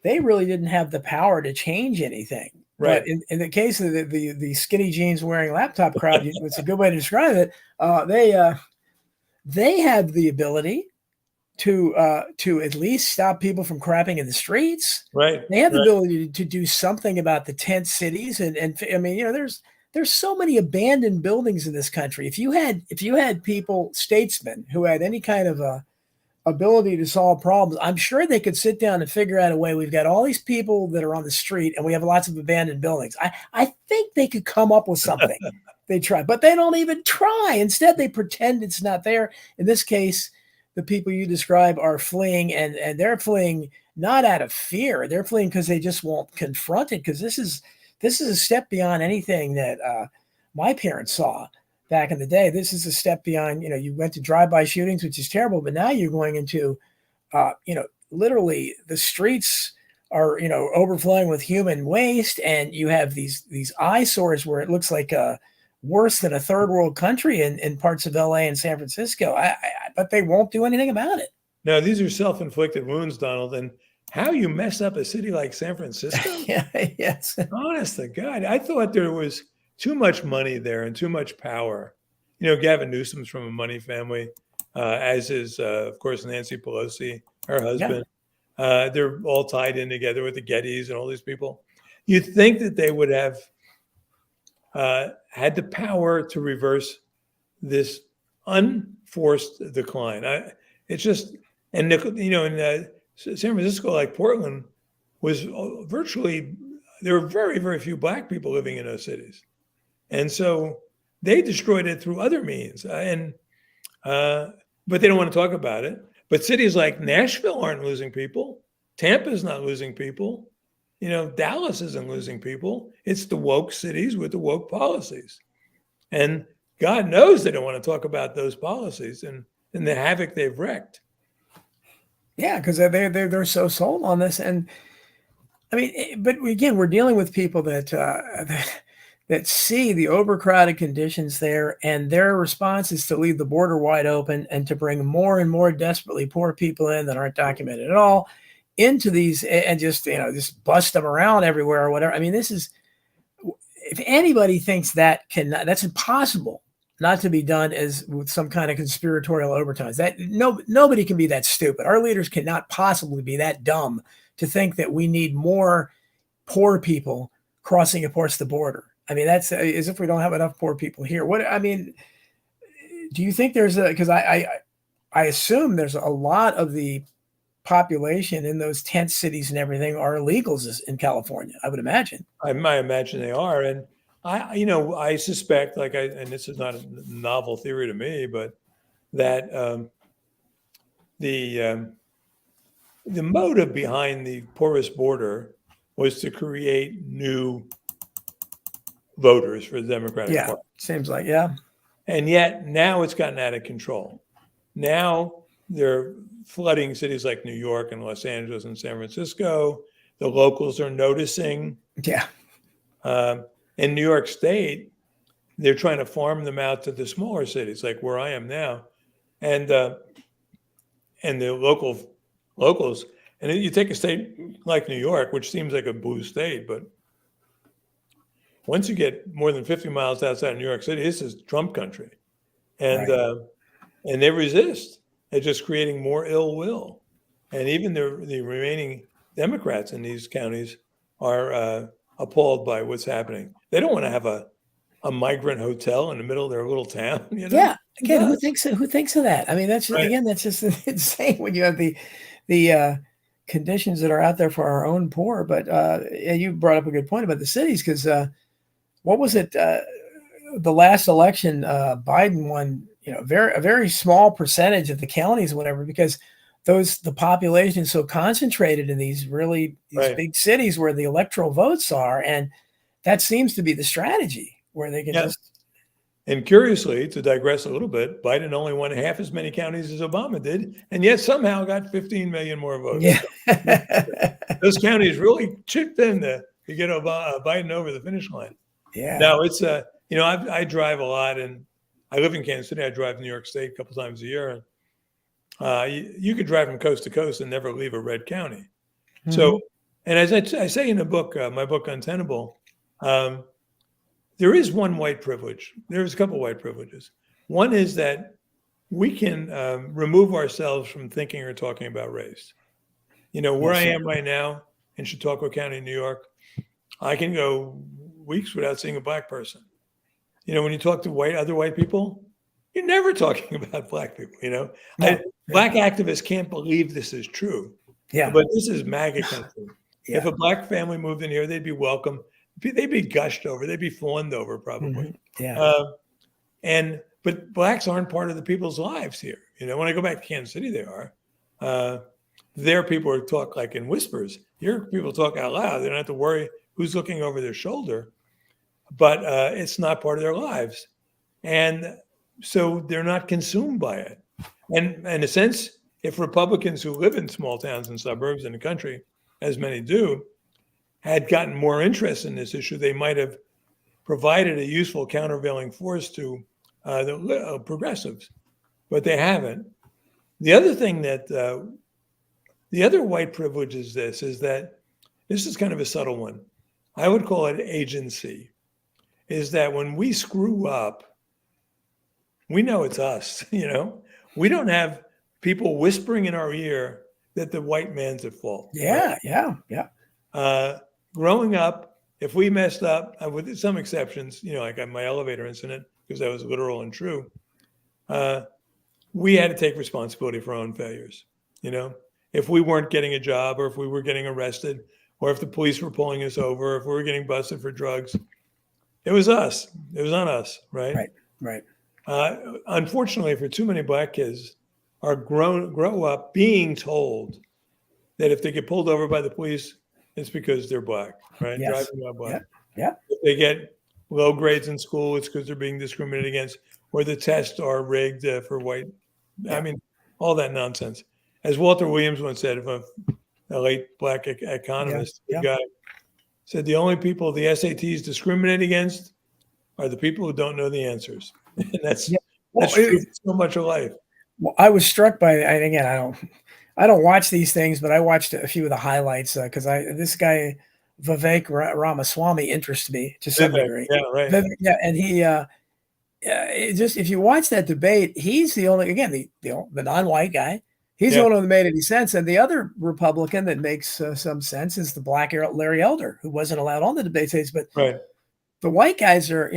really didn't have the power to change anything.
Right.
But in the case of the skinny jeans wearing laptop crowd, it's a good way to describe it. They had the ability to at least stop people from crapping in the streets.
Right.
They have the
Right.
ability to do something about the tent cities, and I mean, there's so many abandoned buildings in this country. If you had people, statesmen, who had any kind of a ability to solve problems, I'm sure they could sit down and figure out a way. We've got all these people that are on the street, and we have lots of abandoned buildings. I think they could come up with something. They try, but they don't even try. Instead, they pretend it's not there. In this case, the people you describe are fleeing, and they're fleeing not out of fear. They're fleeing because they just won't confront it. Because this is a step beyond anything that my parents saw back in the day. This is a step beyond. You went to drive-by shootings, which is terrible, but now you're going into, literally the streets are overflowing with human waste, and you have these eyesores where it looks like worse than a third world country in parts of LA and San Francisco. But they won't do anything about it.
No, these are self-inflicted wounds, Donald. And how you mess up a city like San Francisco?
Yeah, yes.
Honest to God, I thought there was too much money there and too much power. Gavin Newsom's from a money family, as is, of course, Nancy Pelosi, her husband. Yeah. They're all tied in together with the Gettys and all these people. You'd think that they would have had the power to reverse this unforced decline. It's just, and in San Francisco, like Portland, was virtually, there were very, very few Black people living in those cities. And so they destroyed it through other means. But they don't want to talk about it. But cities like Nashville aren't losing people. Tampa's not losing people. Dallas isn't losing people. It's the woke cities with the woke policies. And God knows they don't want to talk about those policies and the havoc they've wreaked.
Yeah, because they're so sold on this. And I mean, but again, we're dealing with people that see the overcrowded conditions there, and their response is to leave the border wide open and to bring more and more desperately poor people in that aren't documented at all into these, and just bust them around everywhere or whatever. I mean, this is, if anybody thinks that's impossible not to be done as with some kind of conspiratorial overtones. That nobody can be that stupid. Our leaders cannot possibly be that dumb to think that we need more poor people crossing across the border. I mean, that's as if we don't have enough poor people here. Do you think there's because I assume there's a lot of the population in those tent cities and everything are illegals in California, I would imagine.
I imagine they are. And I suspect, and this is not a novel theory to me, but that the motive behind the porous border was to create new voters for the Democratic Party.
Seems like, yeah.
And yet now it's gotten out of control. Now they're flooding cities like New York and Los Angeles and San Francisco. The locals are noticing.
Yeah.
In New York State, they're trying to farm them out to the smaller cities, like where I am now, and the locals. And you take a state like New York, which seems like a blue state, but once you get more than 50 miles outside of New York City, this is Trump country, and they resist. They're just creating more ill will, and even the remaining Democrats in these counties are appalled by what's happening. They don't want to have a migrant hotel in the middle of their little town.
Yeah. Again, who thinks of that? I mean, that's just insane when you have the conditions that are out there for our own poor. But you brought up a good point about the cities, because what was it? The last election, Biden won, a very small percentage of the counties, or whatever, because the population is so concentrated in these big cities where the electoral votes are, and that seems to be the strategy where they can just.
And curiously, to digress a little bit, Biden only won half as many counties as Obama did, and yet somehow got 15 million more votes.
Yeah.
Those counties really chipped in to get Biden over the finish line.
Yeah.
Now it's I drive a lot, and I live in Kansas City. I drive New York State a couple times a year, and you could drive from coast to coast and never leave a red county. Mm-hmm. So, and as I say in the book, my book Untenable, there is one white privilege. There's a couple white privileges. One is that we can remove ourselves from thinking or talking about race. Where
Yes,
I
sir.
am right now in Chautauqua County, New York, I can go weeks without seeing a black person. When you talk to other white people, you're never talking about black people.
No.
Black activists can't believe this is true,
Yeah.
but this is MAGA country.
Yeah.
If a black family moved in here, they'd be welcome. They'd be gushed over. They'd be fawned over, probably.
Yeah.
But blacks aren't part of the people's lives here. When I go back to Kansas City, they are. There, people talk like in whispers. Here, people talk out loud. They don't have to worry who's looking over their shoulder. But it's not part of their lives. And so they're not consumed by it. And in a sense, if Republicans who live in small towns and suburbs in the country, as many do, had gotten more interest in this issue, they might have provided a useful countervailing force to the progressives, but they haven't. The other thing that the other white privilege is that this is kind of a subtle one. I would call it agency, is that when we screw up, we know it's us, We don't have people whispering in our ear that the white man's at fault.
Yeah,
right?
yeah.
Growing up, if we messed up, with some exceptions, like my elevator incident, because that was literal and true, we had to take responsibility for our own failures. If we weren't getting a job, or if we were getting arrested, or if the police were pulling us over, or if we were getting busted for drugs, it was us. It was on us, right?
Right.
Unfortunately, for too many black kids, grow up being told that if they get pulled over by the police, it's because they're black, right?
Yes.
Driving while black.
Yeah.
If they get low grades in school, it's because they're being discriminated against, or the tests are rigged for white.
Yeah.
I mean, all that nonsense. As Walter Williams once said, a late black economist, guy, said the only people the SATs discriminate against are the people who don't know the answers. And that's true for so much of life.
Well, I was struck by, and again, I don't watch these things, but I watched a few of the highlights because this guy Vivek Ramaswamy interests me to some degree.
Yeah, right.
Yeah, and he just, if you watch that debate, he's the only, again, the non-white guy. He's the only one that made any sense. And the other Republican that makes some sense is the black Larry Elder, who wasn't allowed on the debate stage. But the white guys are,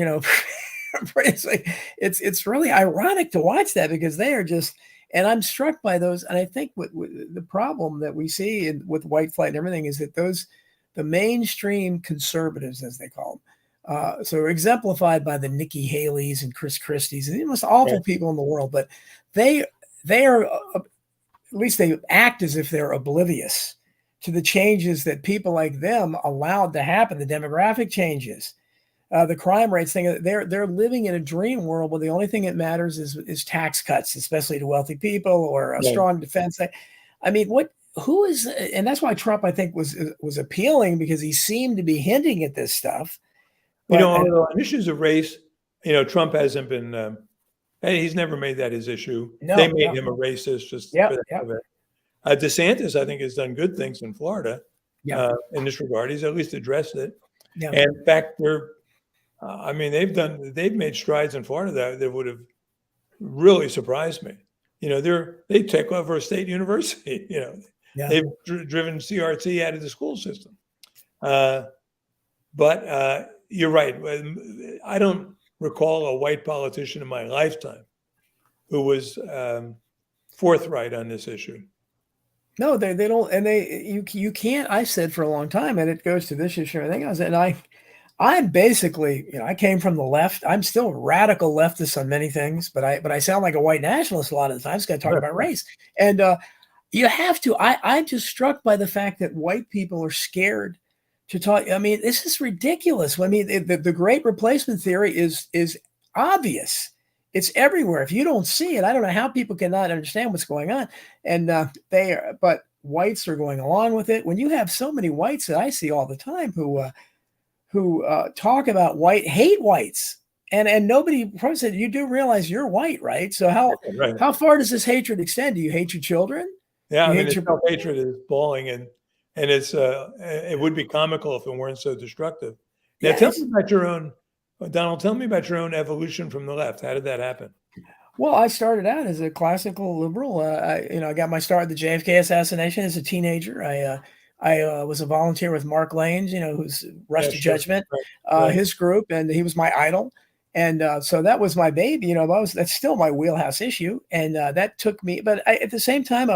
it's really ironic to watch that, because they are just, and I'm struck by those. And I think what the problem that we see with white flight and everything is that the mainstream conservatives, as they call them, so exemplified by the Nikki Haley's and Chris Christie's and the most awful people in the world, but they are, at least they act as if they're oblivious to the changes that people like them allowed to happen, the demographic changes, the crime rates thing. They're living in a dream world where the only thing that matters is tax cuts, especially to wealthy people, or a strong defense. I mean, who is, and that's why Trump, I think, was appealing, because he seemed to be hinting at this stuff.
But, on issues of race, Trump hasn't been. He's never made that his issue. They made him a racist just for the heck of it. DeSantis, I think, has done good things in Florida in this regard. He's at least addressed it. Yeah. And in fact, they've made strides in Florida that would have really surprised me. They take over a state university. They've driven CRT out of the school system. But you're right. I don't recall a white politician in my lifetime who was forthright on this issue.
No, they don't, and you can't. I said for a long time, and it goes to this issue and everything else. And I'm basically, I came from the left. I'm still a radical leftist on many things, but I sound like a white nationalist a lot of the time. It's going to talk about race, and you have to. I'm just struck by the fact that white people are scared to talk. I mean, this is ridiculous. I mean, the great replacement theory is obvious. It's everywhere. If you don't see it, I don't know how people cannot understand what's going on. And but whites are going along with it. When you have so many whites that I see all the time who talk about hate whites, and nobody probably said, you do realize you're white, right? So how far does this hatred extend? Do you hate your children?
Yeah, self-hatred is balling, and it's it would be comical if it weren't so destructive. Now, tell me about your own, Donald. Tell me about your own evolution from the left. How did that happen?
Well, I started out as a classical liberal. I got my start at the JFK assassination as a teenager. I was a volunteer with Mark Lanes, who's Rush
Yeah,
to
sure.
Judgment,
Right. Right.
his group, and he was my idol. And so that was my baby. That's still my wheelhouse issue. And that took me. But at the same time,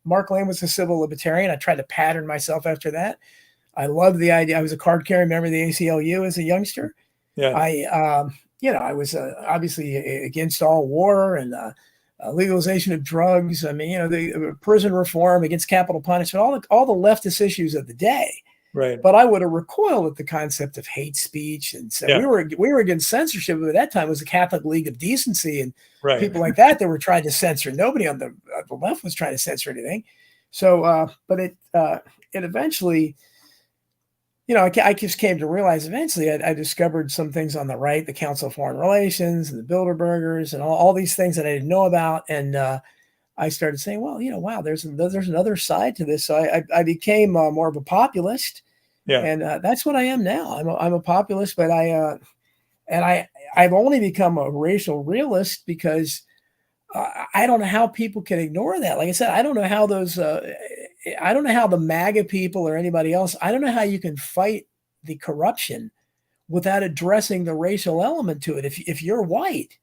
Mark Lane was a civil libertarian. I tried to pattern myself after that. I loved the idea. I was a card carrying member of the ACLU as a youngster.
Yeah.
I was obviously against all war and legalization of drugs. I mean, the prison reform, against capital punishment, all the leftist issues of the day.
Right.
But I would have recoiled at the concept of hate speech, and so
Yeah.
we were against censorship. But at that time, it was the Catholic League of Decency and
Right.
people like that were trying to censor. Nobody on the left was trying to censor anything. So, but it eventually. I just came to realize eventually I discovered some things on the right, the Council of Foreign Relations and the Bilderbergers and all these things that I didn't know about. And I started saying, well, wow, there's another side to this. So I became more of a populist.
Yeah.
And that's what I am now. I'm a populist, but I've only become a racial realist because I don't know how people can ignore that. Like I said, I don't know how I don't know how the MAGA people or anybody else, I don't know how you can fight the corruption without addressing the racial element to it. If you're white,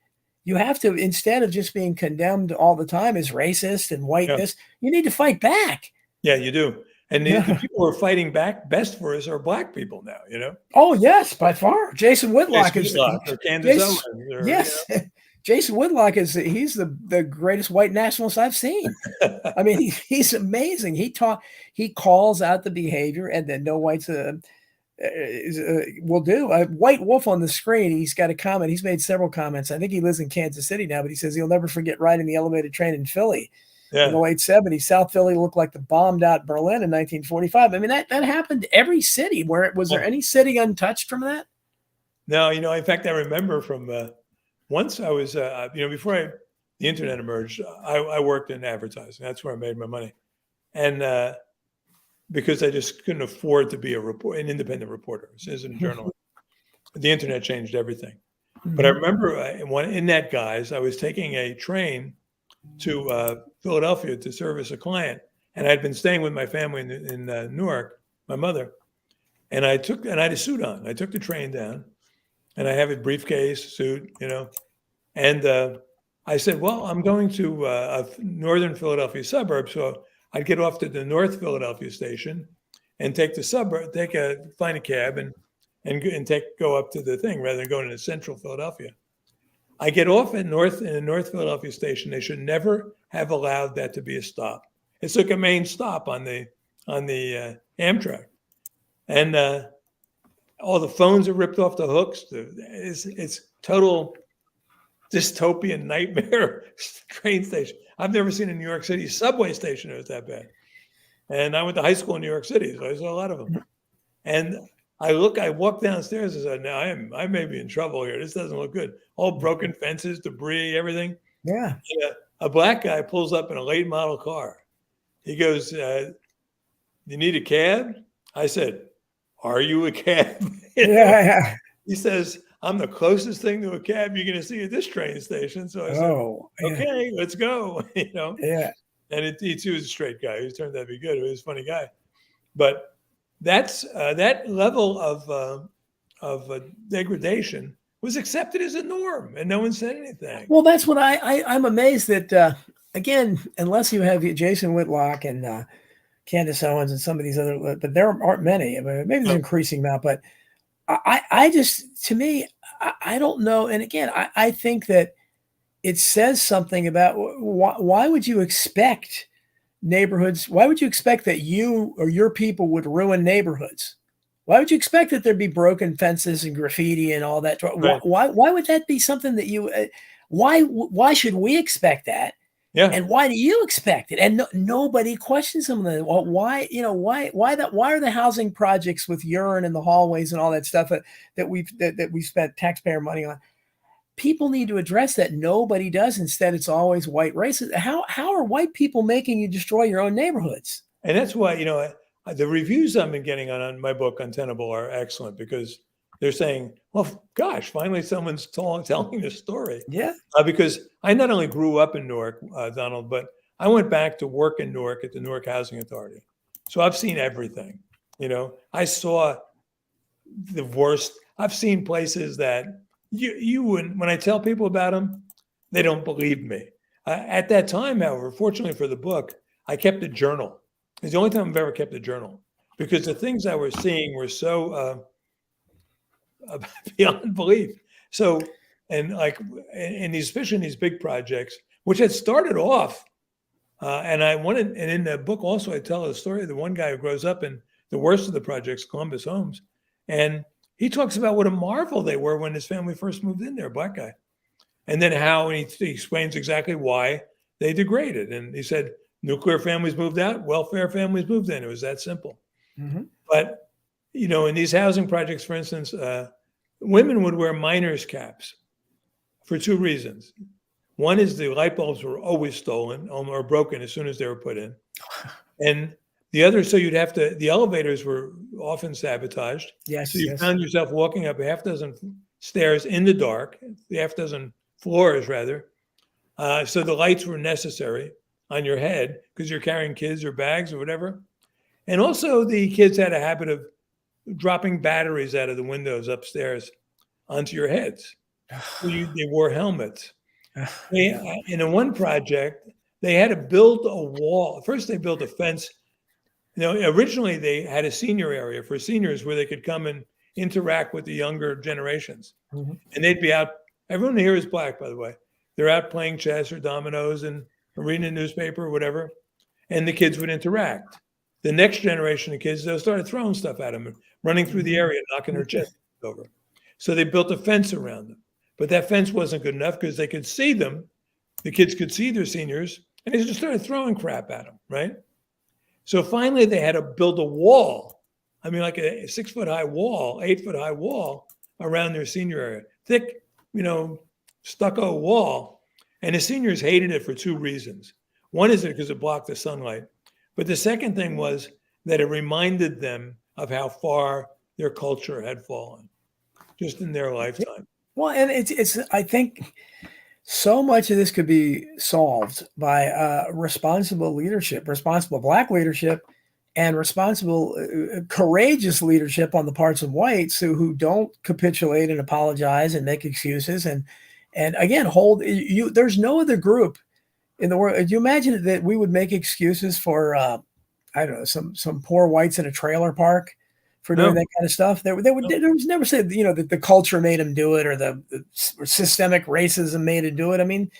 you have to, instead of just being condemned all the time as racist and whiteness, you need to fight back.
Yeah, you do. And the people who are fighting back best for us are black people now,
Oh, yes, by far. Jason Whitlock
or Candace Owens.
Yes. Jason Whitlock he's the greatest white nationalist I've seen. I mean, he's amazing. He calls out the behavior, and then no whites will do. White Wolf on the screen. He's got a comment. He's made several comments. I think he lives in Kansas City now, but he says he'll never forget riding the elevated train in Philly in the late 70s. South Philly looked like the bombed out Berlin in 1945. I mean, that happened to every city. Was there any city untouched from that?
No, in fact, I remember from once I was, before the internet emerged, I worked in advertising. That's where I made my money. And because I just couldn't afford to be an independent reporter, as a journalist. The internet changed everything. But I remember in that guise, I was taking a train to Philadelphia to service a client. And I'd been staying with my family in Newark, my mother. And I had a suit on. I took the train down. And I have a briefcase, suit, and I said, well, I'm going to a northern Philadelphia suburb. So I'd get off to the North Philadelphia station and take the suburb, find a cab and go up to the thing rather than going to Central Philadelphia. I get off in the North Philadelphia station. They should never have allowed that to be a stop. It's like a main stop on the Amtrak. And all the phones are ripped off the hooks. It's total dystopian nightmare train station. I've never seen a New York City subway station that was that bad. And I went to high school in New York City, so I saw a lot of them. And I walk downstairs and said, "No, I may be in trouble here. This doesn't look good. All broken fences, debris, everything."
Yeah.
A black guy pulls up in a late model car. He goes, "You need a cab?" I said, "Are you a cab?"
Yeah.
He says, "I'm the closest thing to a cab you're going to see at this train station." So I said, "Okay, let's go."
Yeah.
And he was a straight guy. He turned out to be good. He was a funny guy. But that's that level of degradation was accepted as a norm, and no one said anything.
Well, that's what I'm amazed that again, unless you have Jason Whitlock and Candace Owens and some of these other, but there aren't many. I mean, maybe there's an increasing amount, but I just, to me, I don't know. And again, I think that it says something about why would you expect neighborhoods? Why would you expect that you or your people would ruin neighborhoods? Why would you expect that there'd be broken fences and graffiti and all that?
Right.
Why would that be something that you? Why should we expect that?
Yeah.
And why do you expect it? And nobody questions them. Well, why are the housing projects with urine in the hallways and all that stuff that we spent taxpayer money on? People need to address that. Nobody does. Instead, it's always white racists. How are white people making you destroy your own neighborhoods?
And that's why, the reviews I've been getting on my book, Untenable, are excellent because, they're saying, well, gosh, finally someone's telling this story.
Yeah.
Because I not only grew up in Newark, Donald, but I went back to work in Newark at the Newark Housing Authority. So I've seen everything. I saw the worst. I've seen places that you wouldn't, when I tell people about them, they don't believe me. At that time, however, fortunately for the book, I kept a journal. It's the only time I've ever kept a journal, because the things I was seeing were so beyond belief. So, and like, especially in these big projects, which had started off, and in the book also, I tell a story of the one guy who grows up in the worst of the projects, Columbus Homes. And he talks about what a marvel they were when his family first moved in there, a black guy. And then he explains exactly why they degraded. And he said, nuclear families moved out, welfare families moved in. It was that simple.
Mm-hmm.
But, in these housing projects, for instance, women would wear miner's caps for two reasons. One is the light bulbs were always stolen or broken as soon as they were put in. And the other, so the elevators were often sabotaged.
Yes.
So you found yourself walking up a half dozen stairs in the dark, the half dozen floors rather. So the lights were necessary on your head because you're carrying kids or bags or whatever. And also the kids had a habit of dropping batteries out of the windows upstairs onto your heads. So they wore helmets. In one project, they had to build a wall. First, they built a fence. Originally they had a senior area for seniors where they could come and interact with the younger generations.
Mm-hmm.
And they'd be out. Everyone here is black, by the way. They're out playing chess or dominoes and reading a newspaper or whatever. And the kids would interact. The next generation of kids, they started throwing stuff at them and running through the area, knocking their chest over. So they built a fence around them. But that fence wasn't good enough because they could see them. The kids could see their seniors, and they just started throwing crap at them, right? So finally, they had to build a wall. I mean, like a 6-foot-high wall, 8-foot-high wall around their senior area. Thick, stucco wall. And the seniors hated it for two reasons. One is because it blocked the sunlight. But the second thing was that it reminded them of how far their culture had fallen just in their lifetime.
Well, and it's I think so much of this could be solved by responsible leadership, responsible black leadership, and responsible, courageous leadership on the parts of whites who don't capitulate and apologize and make excuses and again hold you. There's no other group in the world. You imagine that we would make excuses for I don't know, some poor whites in a trailer park for doing that kind of stuff? There was never said, that the culture made him do it or the systemic racism made him do it. I mean,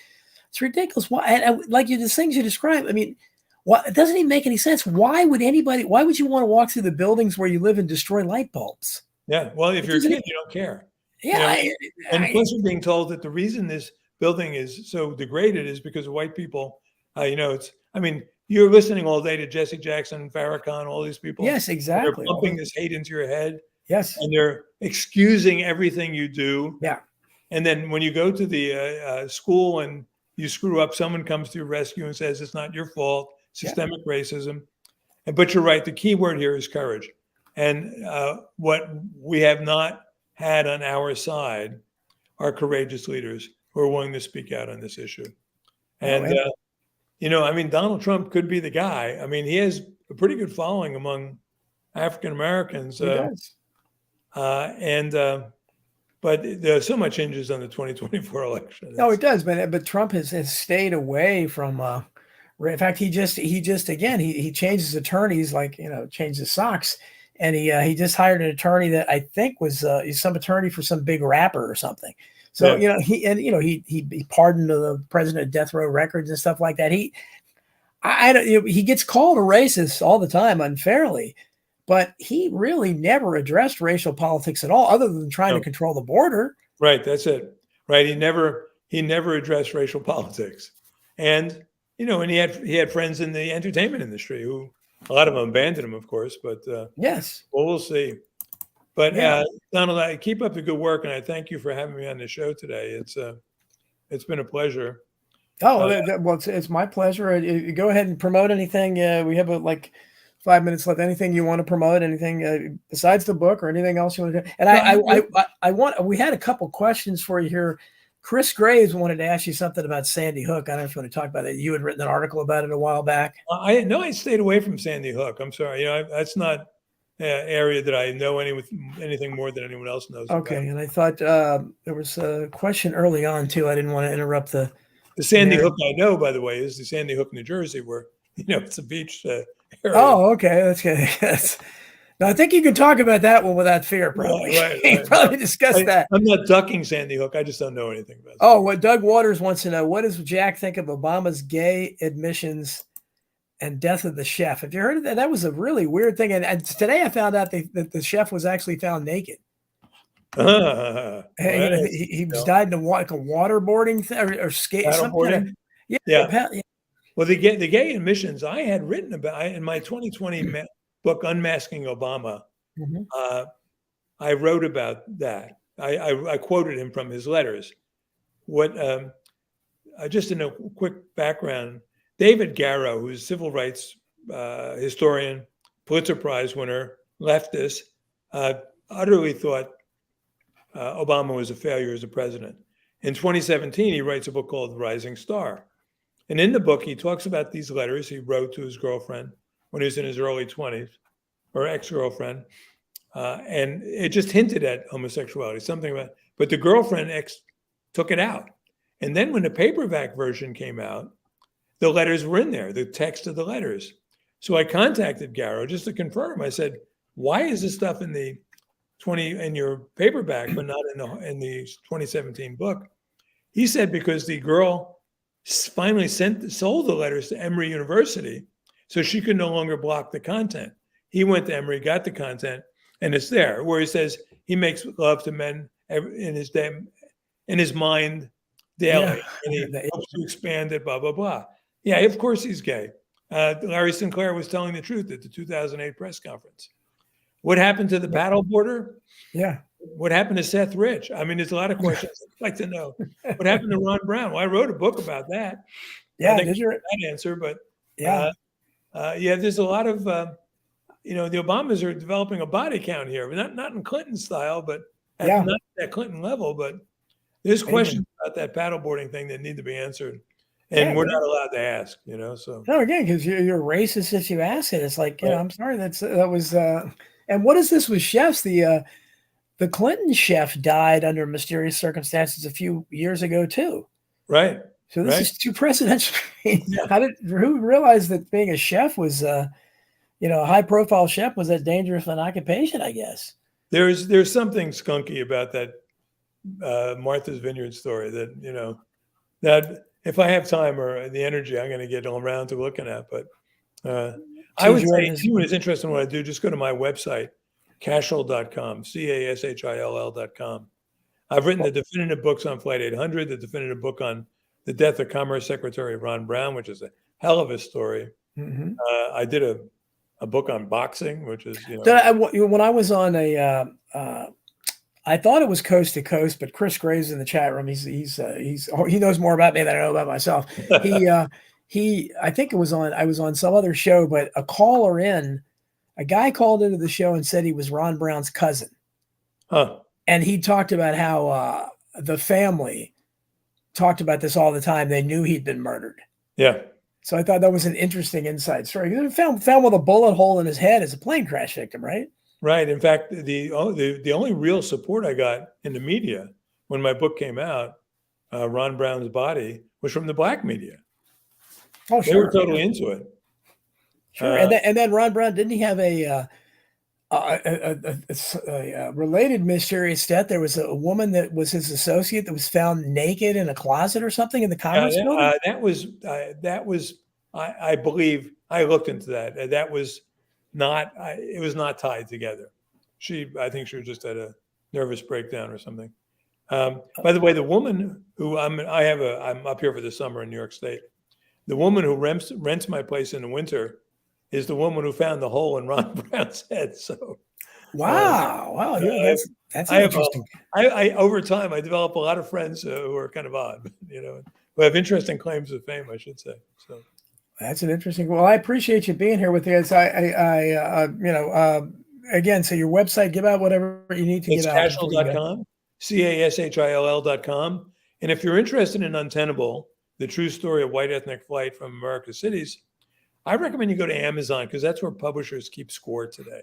it's ridiculous. Why? And like the things you describe, I mean, it doesn't even make any sense. Why would you want to walk through the buildings where you live and destroy light bulbs?
Yeah. Well, if you're a kid, you don't care.
Yeah.
And plus you're being told that the reason this building is so degraded is because of white people. You're listening all day to Jesse Jackson, Farrakhan, all these people.
Yes, exactly.
They're pumping this hate into your head.
Yes.
And they're excusing everything you do.
Yeah.
And then when you go to the school and you screw up, someone comes to your rescue and says, it's not your fault, systemic racism. But you're right. The key word here is courage. And what we have not had on our side are courageous leaders who are willing to speak out on this issue. And, Donald Trump could be the guy. I mean, he has a pretty good following among African Americans.
He does.
But there's so much changes on the 2024 election.
No, it does. But Trump has stayed away from. In fact, he changed his attorneys, changed his socks, and he just hired an attorney that I think was some attorney for some big rapper or something. So he pardoned the president of Death Row Records and stuff like that. He gets called a racist all the time unfairly, but he really never addressed racial politics at all, other than trying to control the border.
Right, that's it. Right, he never addressed racial politics, and and he had friends in the entertainment industry who a lot of them abandoned him, of course. But
yes,
well, we'll see. But Donald, I keep up the good work, and I thank you for having me on the show today. It's been a pleasure.
Oh, well, it's my pleasure. Go ahead and promote anything. We have 5 minutes left. Anything you want to promote? Anything besides the book, or anything else you want to do? And we had a couple questions for you here. Chris Graves wanted to ask you something about Sandy Hook. I don't know if you want to talk about that. You had written an article about it a while back.
I stayed away from Sandy Hook. I'm sorry. That's not an area that I know anything more than anyone else knows.
Okay.
About.
And I thought there was a question early on too. I didn't want to interrupt the
Sandy Hook I know, by the way, is the Sandy Hook, New Jersey, where, it's a beach area.
Oh, okay. That's good. No, I think you can talk about that one without fear, probably.
Right.
Probably discuss that.
I'm not ducking Sandy Hook. I just don't know anything about it.
Oh, what Doug Waters wants to know, what does Jack think of Obama's gay admissions and death of the chef? Have you heard of that? That was a really weird thing. And today I found out that the chef was actually found naked. He was died in a waterboarding thing or skate.
Paddleboarding?
Yeah.
Well, the gay admissions I had written about in my 2020 book, Unmasking Obama.
Mm-hmm.
I wrote about that. I quoted him from his letters. Just in a quick background, David Garrow, who's a civil rights historian, Pulitzer Prize winner, leftist, utterly thought Obama was a failure as a president. In 2017, he writes a book called Rising Star. And in the book, he talks about these letters he wrote to his girlfriend when he was in his early 20s, or ex-girlfriend. And it just hinted at homosexuality, something about, but the girlfriend took it out. And then when the paperback version came out, the letters were in there, the text of the letters. So I contacted Garrow just to confirm. I said, why is this stuff in your paperback, but not in the 2017 book? He said, because the girl finally sold the letters to Emory University, so she could no longer block the content. He went to Emory, got the content, and it's there, where he says he makes love to men in his mind daily, and he hopes to expand it, blah, blah, blah. Yeah, of course he's gay. Larry Sinclair was telling the truth at the 2008 press conference. What happened to the paddleboarder?
Yeah.
What happened to Seth Rich? I mean, there's a lot of questions I'd like to know. What happened to Ron Brown? Well, I wrote a book about that.
Yeah,
did you? That answer, but there's a lot of, the Obamas are developing a body count here, not in Clinton style, but not at that Clinton level. But there's questions about that paddleboarding thing that need to be answered, and we're not allowed to ask. So
no, again, because you're racist if you ask it. It's like, I'm sorry, that was. And what is this with chefs? The Clinton chef died under mysterious circumstances a few years ago too.
Right.
So this is too presidential. Who realized that being a chef was, a high-profile chef was as dangerous an occupation? I guess
there's something skunky about that Martha's Vineyard story that if I have time or the energy, I'm going to get around to looking at. But I would say anyone is interested in what I do, just go to my website, Cashill.com, CASHILL.com. I've written the definitive books on Flight 800, the definitive book on the death of Commerce Secretary Ron Brown, which is a hell of a story.
Mm-hmm.
I did a book on boxing, which is,
when I was on I thought it was Coast to Coast, but Chris Graves in the chat room, he knows more about me than I know about myself. I think I was on some other show, but a guy called into the show and said he was Ron Brown's cousin.
Huh.
And he talked about how the family talked about this all the time. They knew he'd been murdered.
Yeah.
So I thought that was an interesting inside story. He found with a bullet hole in his head as a plane crash victim, right?
Right. In fact, the only real support I got in the media when my book came out, Ron Brown's Body, was from the black media.
Oh, sure.
They were totally into it.
Sure. And then Ron Brown, didn't he have a related mysterious death? There was a woman that was his associate that was found naked in a closet or something in the Congress building.
That was I believe I looked into that. That was not. It was not tied together. I think she just had a nervous breakdown or something. By the way, the woman who I'm up here for the summer in New York State. The woman who rents my place in the winter is the woman who found the hole in Ron Brown's head. So,
wow, that's interesting.
I over time I develop a lot of friends who are kind of odd, who have interesting claims to fame, I should say. So,
That's an interesting. Well, I appreciate you being here with us. Again, so your website, give out whatever you need to
It's
give out before you go.
Cashill.com, Cashill.com. And if you're interested in Untenable, the true story of white ethnic flight from America's cities, I recommend you go to Amazon because that's where publishers keep score today.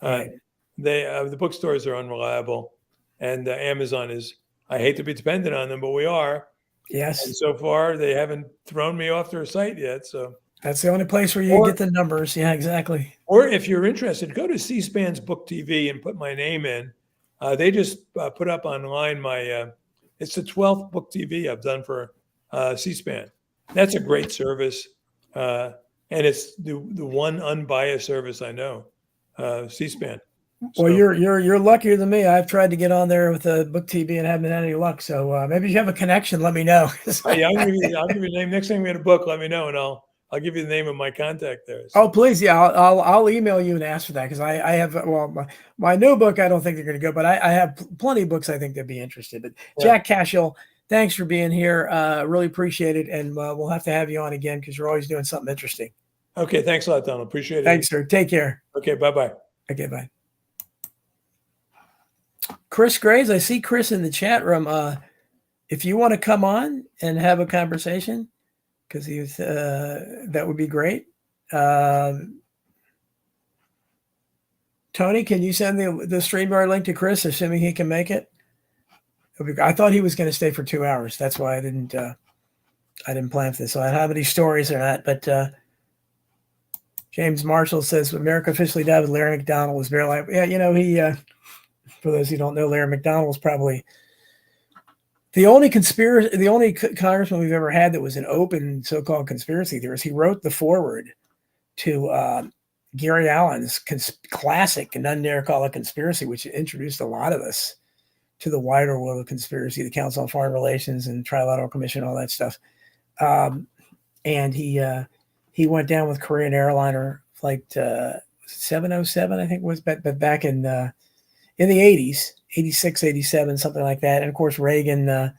Right.
The bookstores are unreliable, and Amazon is. I hate to be dependent on them, but we are.
Yes.
And so far, they haven't thrown me off their site yet. So
that's the only place where you get the numbers. Yeah, exactly.
Or if you're interested, go to C-SPAN's Book TV and put my name in. They just put up online it's the 12th Book TV I've done for C-SPAN. That's a great service. And it's the one unbiased service I know, C-SPAN.
Well, you're luckier than me. I've tried to get on there with the Book TV and haven't had any luck. So maybe if you have a connection, let me know.
Yeah, I'll give you the name. Next time we get a book, let me know, and I'll give you the name of my contact there.
So. Oh, please. Yeah. I'll email you and ask for that. Cause I have, my new book, I don't think they're going to go, but I have plenty of books I think they'd be interested. But Jack Cashill, thanks for being here. Really appreciate it. And we'll have to have you on again because you're always doing something interesting.
Okay. Thanks a lot, Donald. Appreciate it.
Thanks, sir. Take care.
Okay. Bye-bye.
Okay. Bye. Chris Graves, I see Chris in the chat room. If you want to come on and have a conversation, because he's that would be great. Tony, can you send the StreamYard link to Chris, assuming he can make it? I thought he was going to stay for 2 hours. That's why I didn't plan for this. So I don't have any stories or not. But James Marshall says America officially died with Larry McDonald was very like, yeah, he. For those who don't know, Larry McDonald was probably the only congressman we've ever had that was an open so-called conspiracy theorist. He wrote the foreword to Gary Allen's classic None Dare Call It Conspiracy, which introduced a lot of us to the wider world of conspiracy, the Council on Foreign Relations and Trilateral Commission, all that stuff. And he went down with Korean airliner flight 707, I think it was, but back in the 80s, 86, 87, something like that. And of course, Reagan,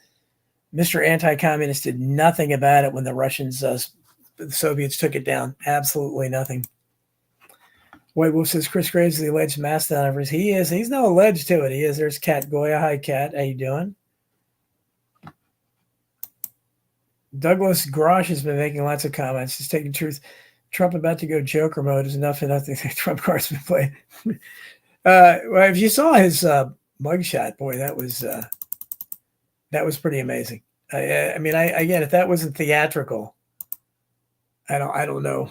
Mr. Anti-Communist, did nothing about it when the Russians, the Soviets took it down. Absolutely nothing. White Wolf says Chris Graves is the alleged mastodon. He is. He's no alleged to it. He is. There's Kat Goya. Hi, Kat. How you doing? Douglas Grosh has been making lots of comments. He's taking truth. Trump about to go Joker mode is enough and nothing. Trump card's been played. Well, if you saw his mugshot, boy, that was pretty amazing. I mean, again, if that wasn't theatrical, I don't know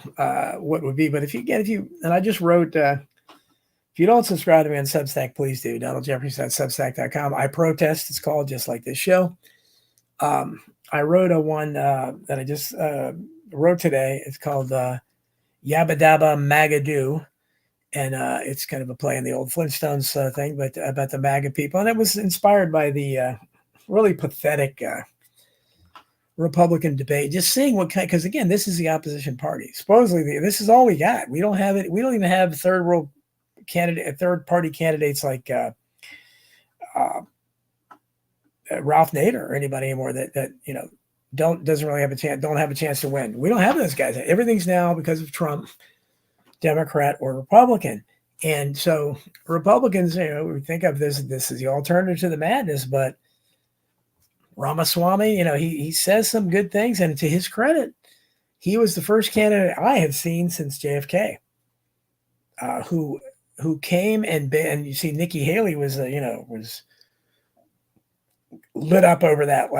what would be. But and I just wrote, if you don't subscribe to me on Substack, please do. DonaldJeffries.substack.com. I Protest. It's called, just like this show. I wrote one that I just wrote today. It's called Yabba Dabba Magadoo. And it's kind of a play on the old Flintstones thing, but about the MAGA people. And it was inspired by the really pathetic Republican debate. Just seeing what kind, because again, this is the opposition party. Supposedly, this is all we got. We don't have it. We don't even have third party candidates like Ralph Nader or anybody anymore that doesn't really have a chance. Don't have a chance to win. We don't have those guys. Everything's now because of Trump. Democrat or Republican. And so Republicans, we think of this is the alternative to the madness, but Ramaswamy, he says some good things. And to his credit, he was the first candidate I have seen since JFK who came and you see Nikki Haley was lit up over that,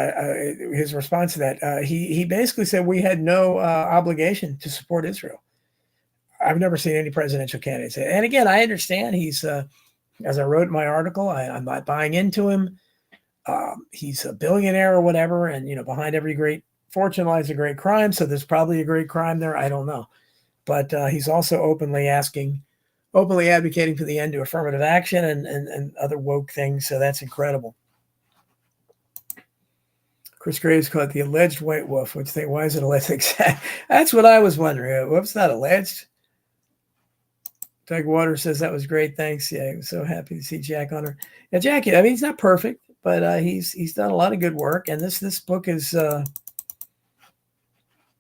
his response to that. He basically said we had no obligation to support Israel. I've never seen any presidential candidates. And again, I understand he's, as I wrote in my article, I'm not buying into him. He's a billionaire or whatever. And, behind every great fortune lies a great crime. So there's probably a great crime there. I don't know. But he's also openly advocating for the end to affirmative action and other woke things. So that's incredible. Chris Graves called it the alleged white wolf. Why is it alleged? That's what I was wondering. Whoop's not alleged. Doug Waters says that was great. Thanks. Yeah, I was so happy to see Jack on her. Yeah, Jack, he's not perfect, but he's done a lot of good work. And this book is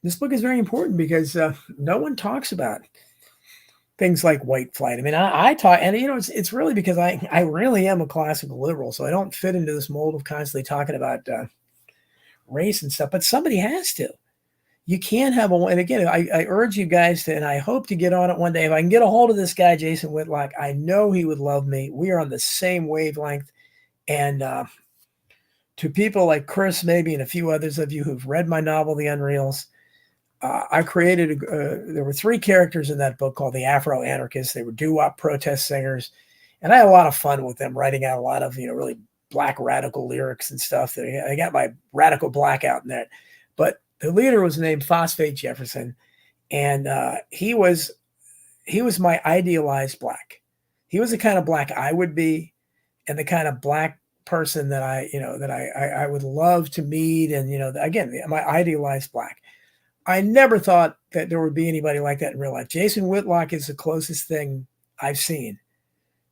this book is very important because no one talks about things like white flight. I mean, I talk, and it's really because I really am a classical liberal, so I don't fit into this mold of constantly talking about race and stuff. But somebody has to. You can't have and again, I urge you guys to, and I hope to get on it one day. If I can get a hold of this guy, Jason Whitlock, I know he would love me. We are on the same wavelength. And to people like Chris, maybe, and a few others of you who've read my novel, The Unreals, I created, there were 3 characters in that book called the Afro-Anarchists. They were doo-wop protest singers. And I had a lot of fun with them, writing out a lot of, really black radical lyrics and stuff. I got my radical blackout in that. But the leader was named Phosphate Jefferson. And he was my idealized black. He was the kind of black I would be, and the kind of black person that I would love to meet. And, again, my idealized black. I never thought that there would be anybody like that in real life. Jason Whitlock is the closest thing I've seen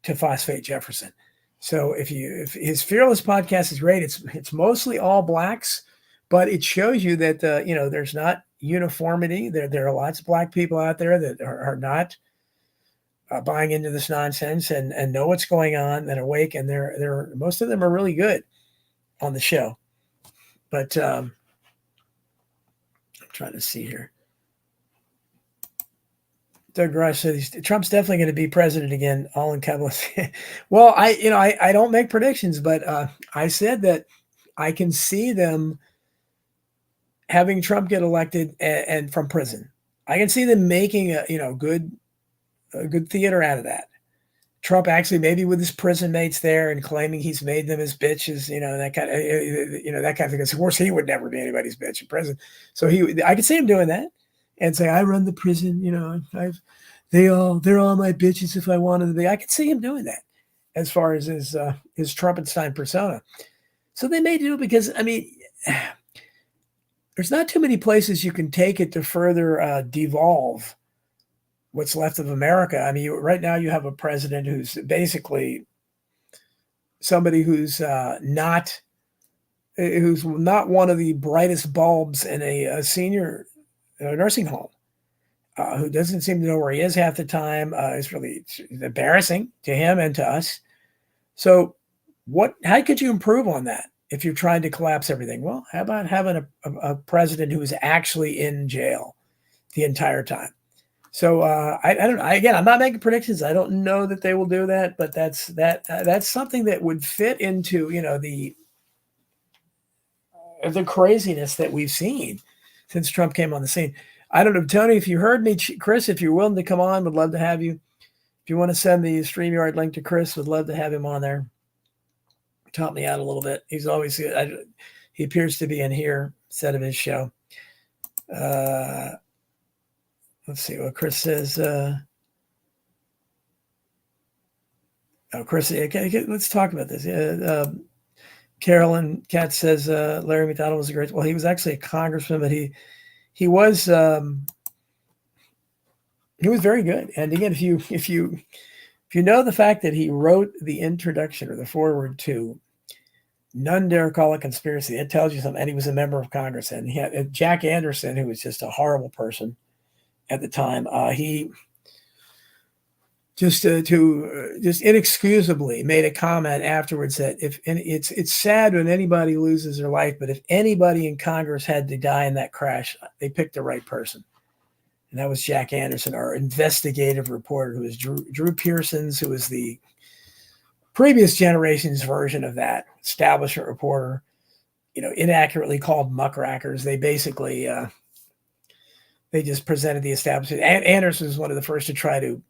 to Phosphate Jefferson. So if his Fearless podcast is great, it's mostly all blacks, but it shows you that there's not uniformity. There are lots of black people out there that are not buying into this nonsense and know what's going on and awake, and they're most of them are really good on the show. But I'm trying to see here. Doug Rush says Trump's definitely going to be president again. All in capitals. Well, I don't make predictions, but I said that I can see them having Trump get elected and from prison. I can see them making a good theater out of that. Trump actually maybe with his prison mates there and claiming he's made them his bitches, that kind of thing. Of course, he would never be anybody's bitch in prison. So I could see him doing that and say, I run the prison, they're all my bitches if I wanted to be. I could see him doing that as far as his Trumpenstein persona. So they may do it because, there's not too many places you can take it to further devolve what's left of America. Right now you have a president who's basically somebody who's not one of the brightest bulbs in a senior nursing home, who doesn't seem to know where he is half the time. It's really embarrassing to him and to us. So how could you improve on that if you're trying to collapse everything? Well, how about having a president who is actually in jail the entire time? So I don't know. Again, I'm not making predictions. I don't know that they will do that, but that's something that would fit into the craziness that we've seen since Trump came on the scene. I don't know, Tony, if you heard me, Chris, if you're willing to come on, would love to have you. If you want to send the StreamYard link to Chris, would love to have him on there. Taught me out a little bit. He's always he appears to be in here instead of his show. Let's see what Chris says. Chris, let's talk about this. Carolyn Katz says Larry McDonald was a great. Well, he was actually a congressman, but he was very good. And again, if you know the fact that he wrote the introduction or the foreword to None Dare Call It Conspiracy, it tells you something. And he was a member of Congress. And he had Jack Anderson, who was just a horrible person at the time. He just inexcusably made a comment afterwards that it's sad when anybody loses their life, but if anybody in Congress had to die in that crash, they picked the right person. And that was Jack Anderson, our investigative reporter, who was Drew Pearson's, who was the previous generation's version of that establishment reporter, inaccurately called muckrackers. They basically, they just presented the establishment. Anderson was one of the first to try to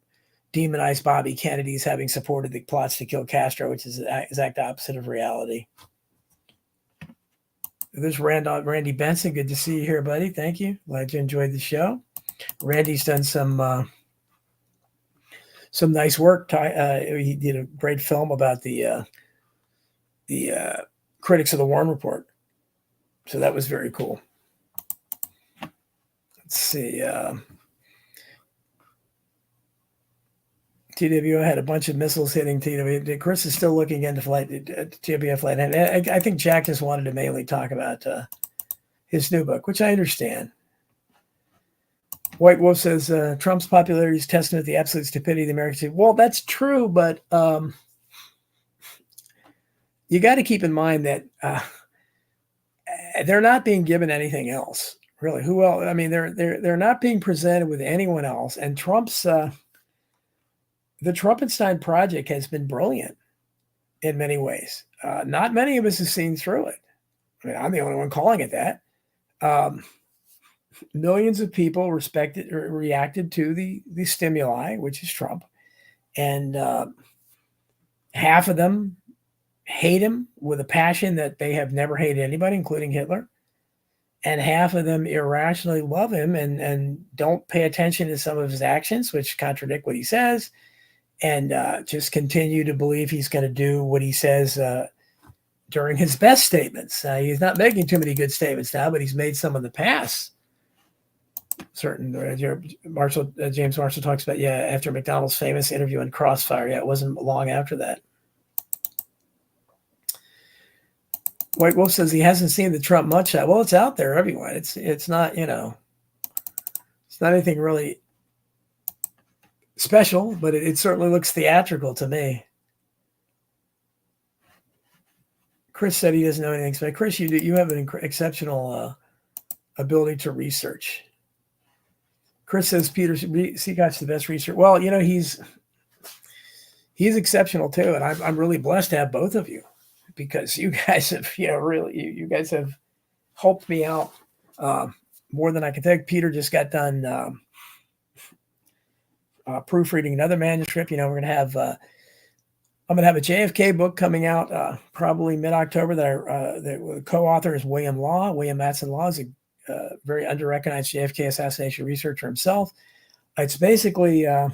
demonize Bobby Kennedy as having supported the plots to kill Castro, which is the exact opposite of reality. There's Randy Benson. Good to see you here, buddy. Thank you. Glad you enjoyed the show. Randy's done some nice work. He did a great film about the critics of the Warren Report. So that was very cool. Let's see. TWO had a bunch of missiles hitting TWO. Chris is still looking into TWO flight. And I think Jack just wanted to mainly talk about his new book, which I understand. White Wolf says Trump's popularity is testament to the absolute stupidity of the American people. Well, that's true, but you got to keep in mind that they're not being given anything else. Really, who else? I mean, they're not being presented with anyone else. And Trump's the Trumpenstein project has been brilliant in many ways. Not many of us have seen through it. I mean, I'm the only one calling it that. Millions of people reacted to the stimuli, which is Trump, and half of them hate him with a passion that they have never hated anybody, including Hitler. And half of them irrationally love him and don't pay attention to some of his actions, which contradict what he says, and just continue to believe he's going to do what he says during his best statements. He's not making too many good statements now, but he's made some in the past. Certain James Marshall talks about, after McDonald's famous interview in Crossfire. Yeah, it wasn't long after that. White Wolf says he hasn't seen the Trump mugshot. Well, it's out there, everyone. It's not, it's not anything really special, but it certainly looks theatrical to me. Chris said he doesn't know anything. But Chris, you have an exceptional ability to research. Chris says Peter Seacott's the best researcher. Well, he's exceptional too, and I'm really blessed to have both of you, because you guys have, you guys have helped me out more than I can take. Peter just got done proofreading another manuscript. We're going to have, I'm going to have a JFK book coming out probably mid-October that the co-author is William Law. William Matson Law is a very under-recognized JFK assassination researcher himself. It's basically a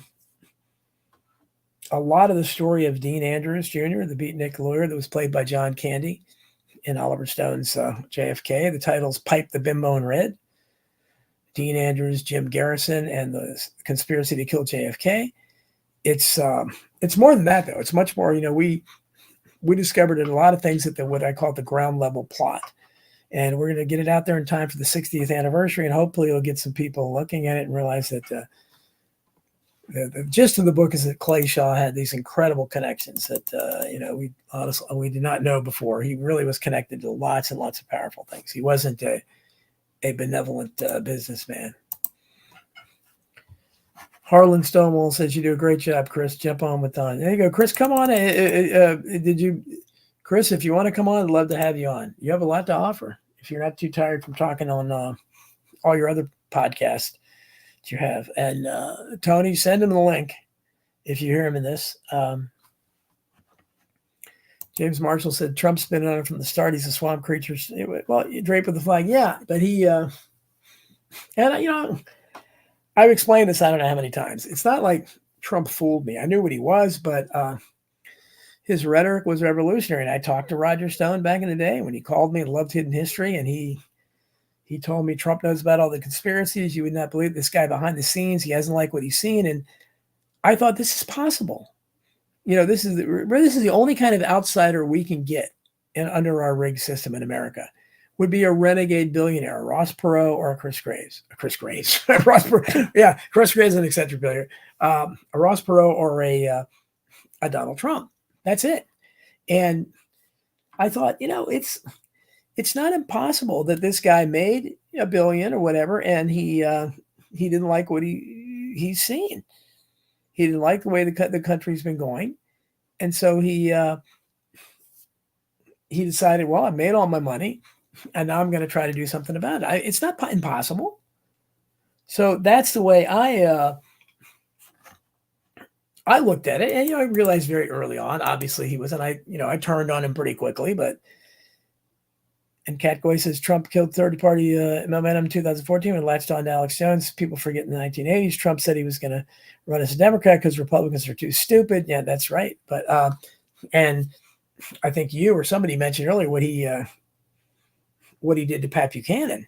lot of the story of Dean Andrews Jr., the beatnik lawyer that was played by John Candy in Oliver Stone's JFK. The title's Pipe the Bimbo in Red. Dean Andrews, Jim Garrison, and the conspiracy to kill JFK. It's more than that, though. It's much more, we discovered a lot of things at what I call the ground level plot. And we're going to get it out there in time for the 60th anniversary, and hopefully it'll get some people looking at it and realize that the gist of the book is that Clay Shaw had these incredible connections that we did not know before. He really was connected to lots and lots of powerful things. He wasn't a benevolent businessman. Harlan Stonewall says you do a great job, Chris. Jump on with Don. There you go, Chris. Come on. Chris, if you want to come on, I'd love to have you on. You have a lot to offer. If you're not too tired from talking on all your other podcasts that you have. And Tony, send him the link if you hear him in this. James Marshall said Trump's been on it from the start. He's a swamp creature. Well, you drape with the flag. Yeah, but he I've explained this I don't know how many times. It's not like Trump fooled me. I knew what he was, but his rhetoric was revolutionary. And I talked to Roger Stone back in the day when he called me and loved hidden history. And he told me Trump knows about all the conspiracies. You would not believe this guy behind the scenes. He hasn't liked what he's seen. And I thought this is possible. This is the only kind of outsider we can get under our rigged system in America. Would be a renegade billionaire, a Ross Perot or a Chris Graves. Chris Graves. Chris Graves is an eccentric billionaire. A Ross Perot or a Donald Trump. That's it. And I thought, it's not impossible that this guy made $1 billion or whatever, and he didn't like what he's seen. He didn't like the way the country's been going, and so he decided, well, I made all my money, and now I'm going to try to do something about it. It's not impossible. So that's the way I looked at it, and I realized very early on. Obviously, he was, and I turned on him pretty quickly. And Cat Goy says Trump killed third-party momentum in 2014 when latched on to Alex Jones. People forget in the 1980s, Trump said he was going to run as a Democrat because Republicans are too stupid. Yeah, that's right. But and I think you or somebody mentioned earlier what he did to Pat Buchanan.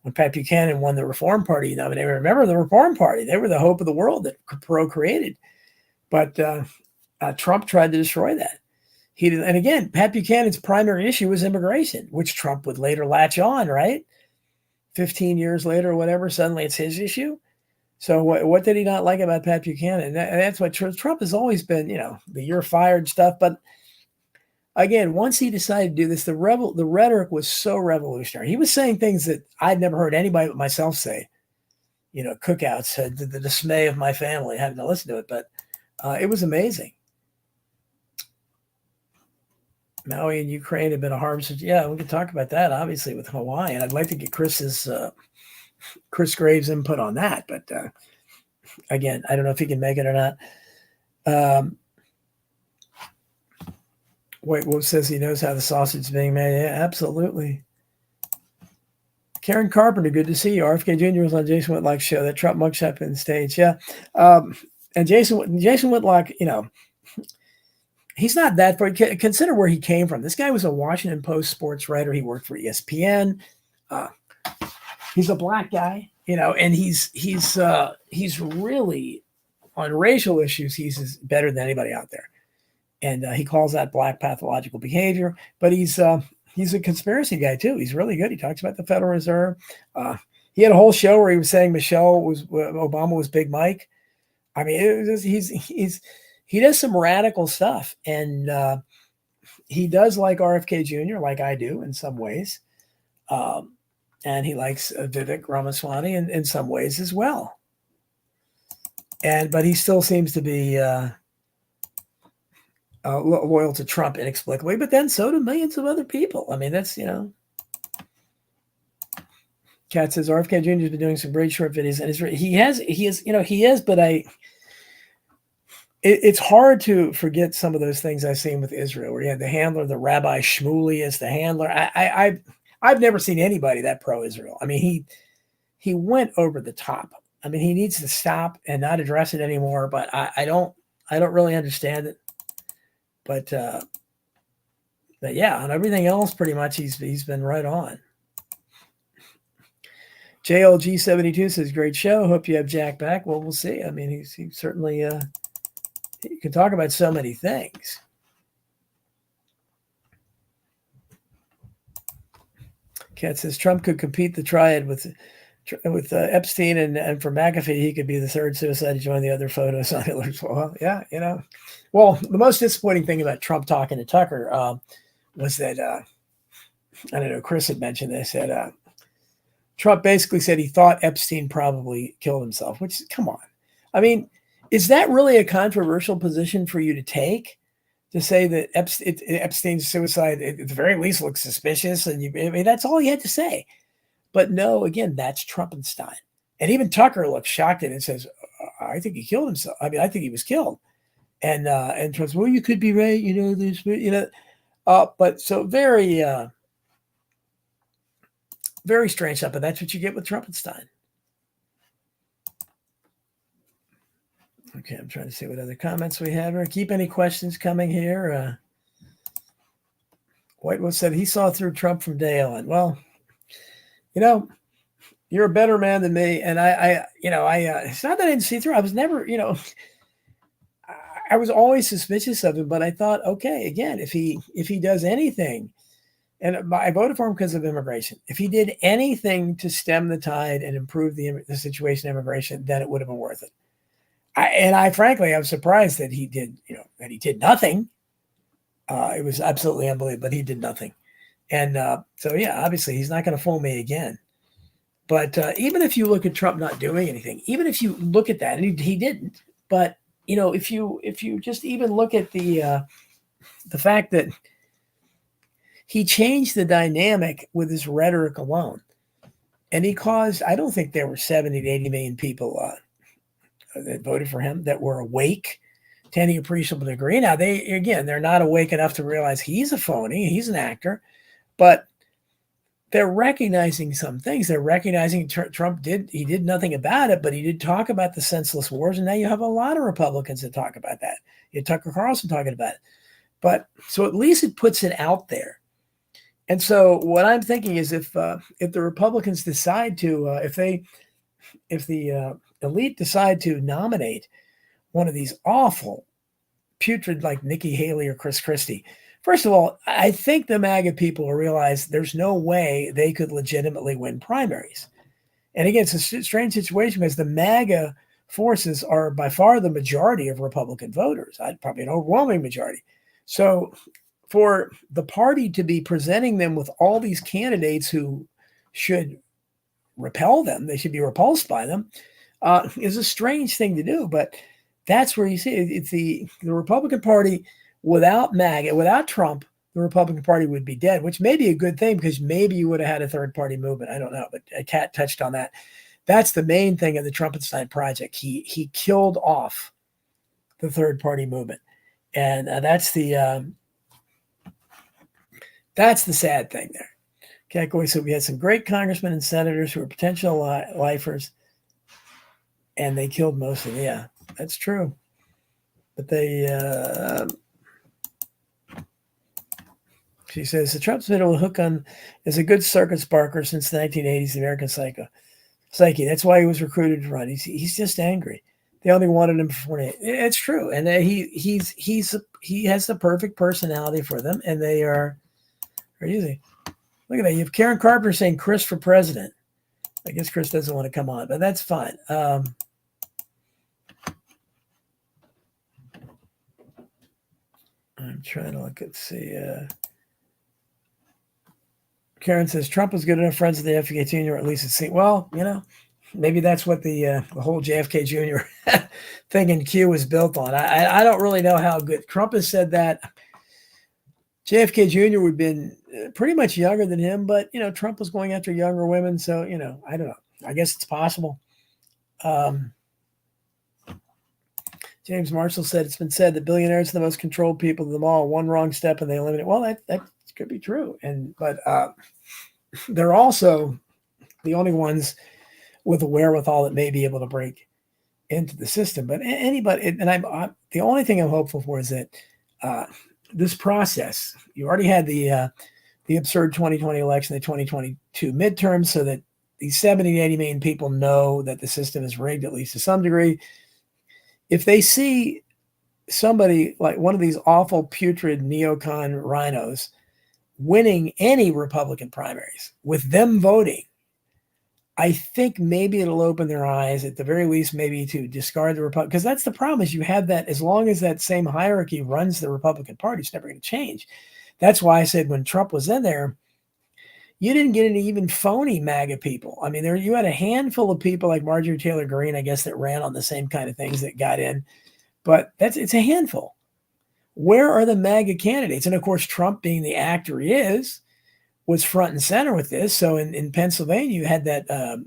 When Pat Buchanan won the Reform Party nomination, remember the Reform Party? They were the hope of the world that Perot created. But Trump tried to destroy that. He did, and again, Pat Buchanan's primary issue was immigration, which Trump would later latch on, right? 15 years later or whatever, suddenly it's his issue. So what did he not like about Pat Buchanan? And that's what Trump has always been, the "you're fired" stuff. But again, once he decided to do this, the rhetoric was so revolutionary. He was saying things that I'd never heard anybody but myself say. Cookouts, the dismay of my family, having to listen to it. But it was amazing. Maui and Ukraine have been a harvest. Yeah, we could talk about that, obviously, with Hawaii. And I'd like to get Chris Graves' input on that. But again, I don't know if he can make it or not. White Wolf says he knows how the sausage is being made. Yeah, absolutely. Karen Carpenter, good to see you. RFK Jr. was on Jason Whitlock's show. That Trump mugshot been staged. Yeah. And Jason Whitlock, he's not that far. Consider where he came from. This guy was a Washington Post sports writer. He worked for ESPN. He's a black guy, and he's really on racial issues. He's better than anybody out there, and he calls that black pathological behavior. But he's a conspiracy guy too. He's really good. He talks about the Federal Reserve. He had a whole show where he was saying Obama was Big Mike. I mean, he does some radical stuff, and he does like RFK Jr., like I do in some ways. And he likes Vivek Ramaswamy in some ways as well. But he still seems to be loyal to Trump inexplicably. But then so do millions of other people. I mean, that's, Kat says RFK Jr. has been doing some great short videos, and he has, but it's hard to forget some of those things I've seen with Israel, where you had the handler, the Rabbi Shmuley as the handler. I've never seen anybody that pro-Israel. I mean, he went over the top. I mean, he needs to stop and not address it anymore. But I don't really understand it. But yeah, on everything else, pretty much he's been right on. JLG72 says, great show. Hope you have Jack back. Well, we'll see. I mean, he certainly he can talk about so many things. Kat says Trump could compete the triad with Epstein, and for McAfee, he could be the third suicide to join the other photos on Hitler's wall. Yeah, Well, the most disappointing thing about Trump talking to Tucker was that I don't know. Chris had mentioned this. That Trump basically said he thought Epstein probably killed himself. Which, come on, I mean, is that really a controversial position for you to take? To say that Epstein's suicide at the very least looks suspicious, and that's all he had to say. But no, again, that's Trumpenstein. And even Tucker looks shocked at it and says, "I think he killed himself. I mean, I think he was killed." And Trump's, well, you could be right, this, but so very, very strange stuff. But that's what you get with Trumpenstein. Okay, I'm trying to see what other comments we have here. Keep any questions coming here. Whitewood said he saw through Trump from day on. Well, you're a better man than me. And I it's not that I didn't see through. I was never, I was always suspicious of him, but I thought, okay, again, if he does anything, and I voted for him because of immigration. If he did anything to stem the tide and improve the situation of immigration, then it would have been worth it. Frankly, I was surprised that he did, that he did nothing. It was absolutely unbelievable, but he did nothing. And so, yeah, obviously he's not going to fool me again. But even if you look at Trump not doing anything, even if you look at that, and he didn't, but if you just even look at the fact that he changed the dynamic with his rhetoric alone, and he caused, I don't think there were 70 to 80 million people that voted for him that were awake to any appreciable degree. Now, they're not awake enough to realize he's a phony, he's an actor, but they're recognizing some things. They're recognizing Trump did nothing about it, but he did talk about the senseless wars, and now you have a lot of Republicans that talk about that. You had Tucker Carlson talking about it. But so at least it puts it out there. And so what I'm thinking is if the Republicans decide to, if the elite decide to nominate one of these awful, putrid like Nikki Haley or Chris Christie, first of all, I think the MAGA people will realize there's no way they could legitimately win primaries. And again, it's a strange situation because the MAGA forces are by far the majority of Republican voters, probably an overwhelming majority. So for the party to be presenting them with all these candidates who should repel them, they should be repulsed by them, is a strange thing to do. But that's where you see it's the Republican Party without MAGA, without Trump, the Republican Party would be dead, which may be a good thing because maybe you would have had a third party movement. I don't know, but Kat touched on that. That's the main thing of the Trumpenstein project. He killed off the third party movement, and that's the sad thing there. Okay, so we had some great congressmen and senators who were potential lifers, and they killed most of them. Yeah, that's true. But they, she says, the Trump's middle hook on is a good circus barker since the 1980s, the American psyche. That's why he was recruited to run. He's just angry. They only wanted him for 48. It's true, and he has the perfect personality for them, and they are using. Look at that. You have Karen Carpenter saying Chris for president. I guess Chris doesn't want to come on, but that's fine. I'm trying to look at see. Karen says Trump was good enough friends with the FK Jr. Or at least it seemed. Well, maybe that's what the whole JFK Jr. thing in Q was built on. I don't really know how good Trump has said that. JFK Jr. would have been pretty much younger than him, but Trump was going after younger women, so I don't know. I guess it's possible. James Marshall said it's been said that billionaires are the most controlled people of them all. One wrong step and they eliminate. Well, that could be true, but they're also the only ones with a wherewithal that may be able to break into the system. But anybody, and I'm the only thing I'm hopeful for is that this process. You already had the absurd 2020 election, the 2022 midterms, so that these 70 to 80 million people know that the system is rigged, at least to some degree. If they see somebody like one of these awful, putrid neocon rhinos winning any Republican primaries with them voting, I think maybe it'll open their eyes, at the very least, maybe to discard the Republican. Because that's the problem, is you have that, as long as that same hierarchy runs the Republican Party, it's never going to change. That's why I said when Trump was in there, you didn't get any even phony MAGA people. I mean, you had a handful of people like Marjorie Taylor Greene, I guess, that ran on the same kind of things that got in. But it's a handful. Where are the MAGA candidates? And of course, Trump, being the actor he is, was front and center with this. So in Pennsylvania, you had that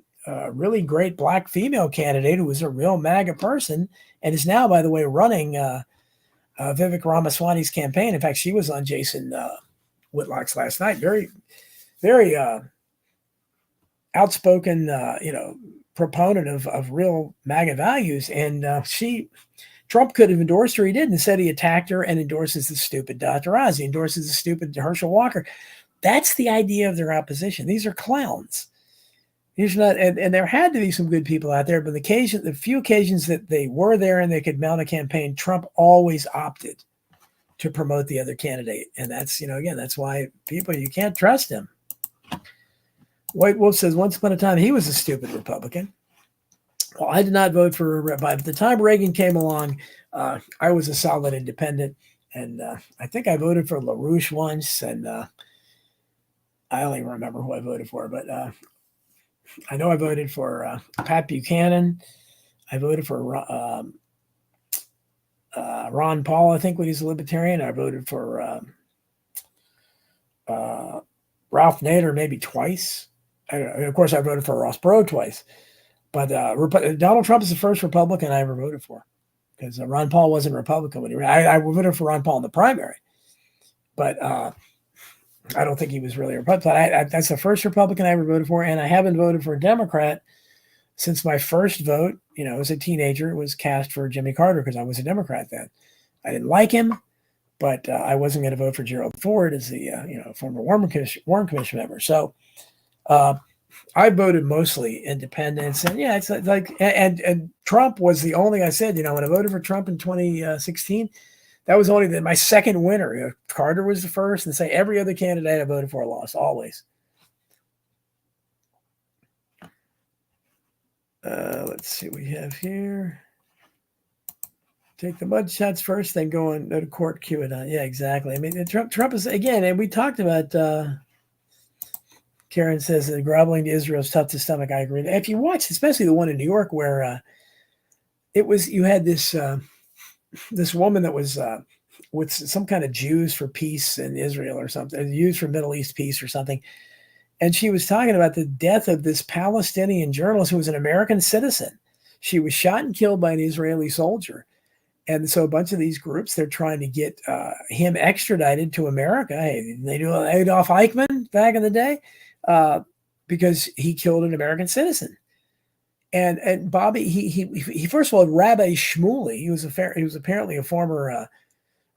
really great black female candidate who was a real MAGA person and is now, by the way, running Vivek Ramaswamy's campaign. In fact, she was on Jason Whitlock's last night. Very, very outspoken, proponent of real MAGA values. And Trump could have endorsed her. He didn't. Instead, he attacked her and endorses the stupid Dr. Oz. He endorses the stupid Herschel Walker. That's the idea of their opposition. These are clowns. These are not, and there had to be some good people out there, but the few occasions that they were there and they could mount a campaign, Trump always opted to promote the other candidate. And that's, again, that's why you can't trust him. White Wolf says, once upon a time, he was a stupid Republican. Well, I did not vote for, by the time Reagan came along, I was a solid independent. And I think I voted for LaRouche once, and I don't even remember who I voted for, but I know I voted for Pat Buchanan. I voted for Ron Paul, I think, when he's a libertarian. I voted for Ralph Nader maybe twice. Of course, I voted for Ross Perot twice. But Donald Trump is the first Republican I ever voted for, because Ron Paul wasn't a Republican when he ran. I voted for Ron Paul in the primary, but I don't think he was really a Republican. That's the first Republican I ever voted for, and I haven't voted for a Democrat since my first vote. As a teenager, was cast for Jimmy Carter because I was a Democrat then. I didn't like him, but I wasn't going to vote for Gerald Ford as the former Warren Commission member. So I voted mostly independents, and it's like and Trump was the only. I said, when I voted for Trump in 2016. That was only my second winner. Carter was the first, and say every other candidate I voted for lost, always. Let's see what we have here. Take the mud shots first, then go to court, cue it on. Yeah, exactly. I mean, Trump is, again, and we talked about, Karen says that groveling to Israel is tough to stomach. I agree. If you watch, especially the one in New York, where you had this woman that was with some kind of Jews for peace in Israel or something, Jews for Middle East peace or something. And she was talking about the death of this Palestinian journalist who was an American citizen. She was shot and killed by an Israeli soldier. And so a bunch of these groups, they're trying to get him extradited to America. Hey, they do Adolf Eichmann back in the day because he killed an American citizen. And Bobby, he first of all, Rabbi Shmuley, he was apparently a former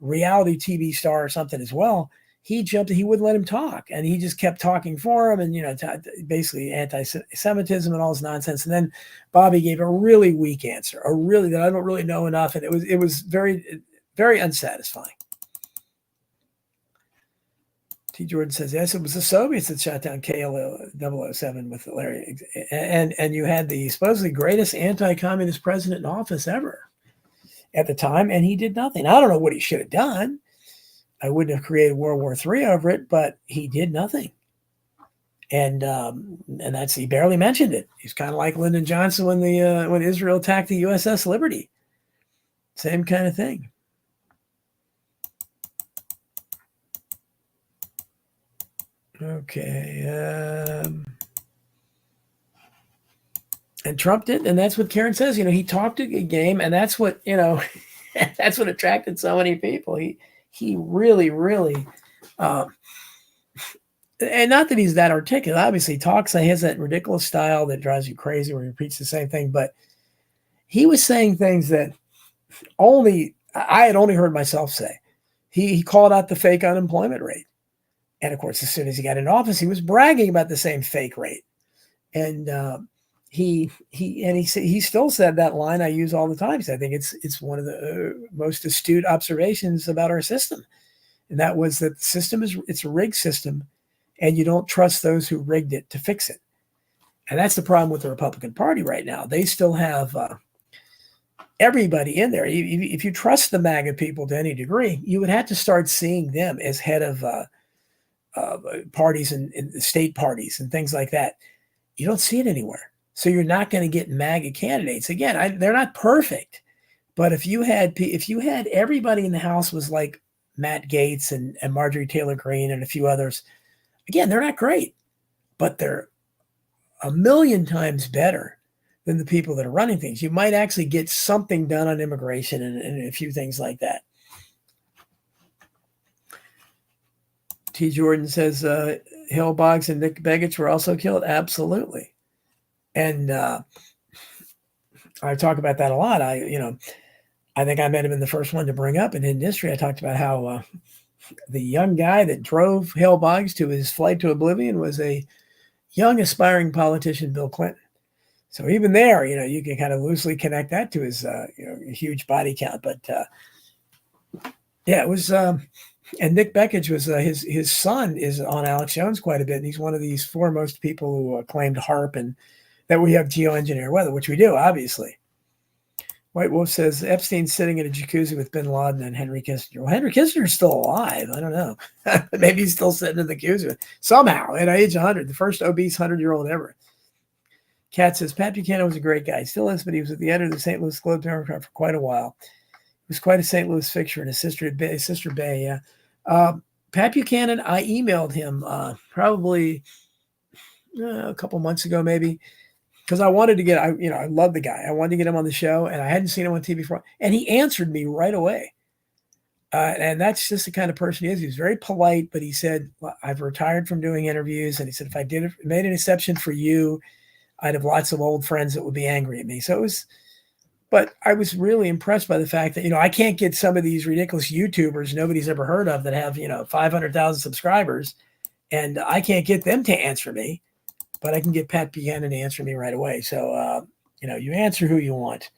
reality TV star or something as well. He jumped, he wouldn't let him talk, and he just kept talking for him, and basically anti-Semitism and all this nonsense. And then Bobby gave a really weak answer, that I don't really know enough, and it was very, very unsatisfying. T. Jordan says, yes, it was the Soviets that shot down KL-007 with Larry, and you had the supposedly greatest anti-communist president in office ever at the time, and he did nothing. I don't know what he should have done. I wouldn't have created World War III over it, but he did nothing. And he barely mentioned it. He's kind of like Lyndon Johnson when Israel attacked the USS Liberty. Same kind of thing. Okay. And Trump did, and that's what Karen says. He talked a game, and that's what that's what attracted so many people. He really, really, and not that he's that articulate. Obviously, he talks. He has that ridiculous style that drives you crazy, where he repeats the same thing. But he was saying things that I had only heard myself say. He called out the fake unemployment rate, and of course, as soon as he got in office, he was bragging about the same fake rate. And he still said that line I use all the time. So I think it's one of the most astute observations about our system, and that was that the system it's a rigged system, and you don't trust those who rigged it to fix it. And that's the problem with the Republican Party right now. They still have everybody in there. If you trust the MAGA people to any degree, you would have to start seeing them as head of parties and state parties and things like that. You don't see it anywhere. So you're not going to get MAGA candidates. Again, they're not perfect, but if you had everybody in the House was like Matt Gaetz and Marjorie Taylor Greene and a few others, again, they're not great, but they're a million times better than the people that are running things. You might actually get something done on immigration and a few things like that. T. Jordan says Hill Boggs and Nick Begich were also killed. Absolutely. And I talk about that a lot. I think I might have been the first one to bring up in hidden history. I talked about how the young guy that drove Hill Boggs to his flight to oblivion was a young aspiring politician, Bill Clinton. So even there, you can kind of loosely connect that to his huge body count. But it was. And Nick Begich was his son is on Alex Jones quite a bit. And he's one of these foremost people who claimed HARP and that we have geoengineered weather, which we do, obviously. White Wolf says Epstein's sitting in a jacuzzi with bin Laden and Henry Kissinger. Well, Henry Kissinger's still alive. I don't know. Maybe he's still sitting in the jacuzzi somehow at age 100, the first obese 100-year-old ever. Kat says Pat Buchanan was a great guy. He still is, but he was at the editor of the St. Louis Globe-Democrat for quite a while. He was quite a St. Louis fixture, and his sister Bay, yeah. Pat Buchanan, I emailed him probably a couple months ago, maybe, because I wanted to get, I love the guy. I wanted to get him on the show, and I hadn't seen him on TV before, and he answered me right away. And that's just the kind of person he is. He was very polite, but he said, I've retired from doing interviews, and he said, if I made an exception for you, I'd have lots of old friends that would be angry at me. So it was. But I was really impressed by the fact that, I can't get some of these ridiculous YouTubers nobody's ever heard of that have, 500,000 subscribers, and I can't get them to answer me, but I can get Pat Buchanan to answer me right away. So, you answer who you want.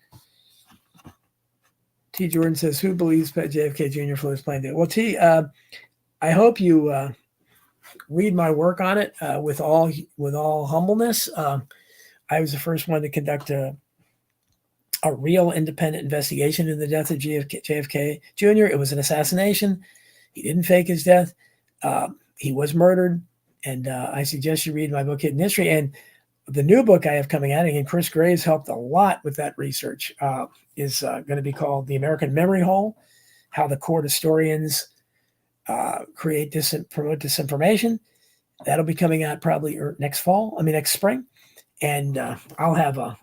T. Jordan says, who believes JFK Jr. flew his plane? Well, T, I hope you read my work on it with all humbleness. I was the first one to conduct a real independent investigation into the death of JFK Jr. It was an assassination. He didn't fake his death. He was murdered. And I suggest you read my book, Hidden History. And the new book I have coming out, again, Chris Graves helped a lot with that research, is going to be called The American Memory Hole, How the Court Historians Promote Disinformation. That'll be coming out probably next spring. And I'll have a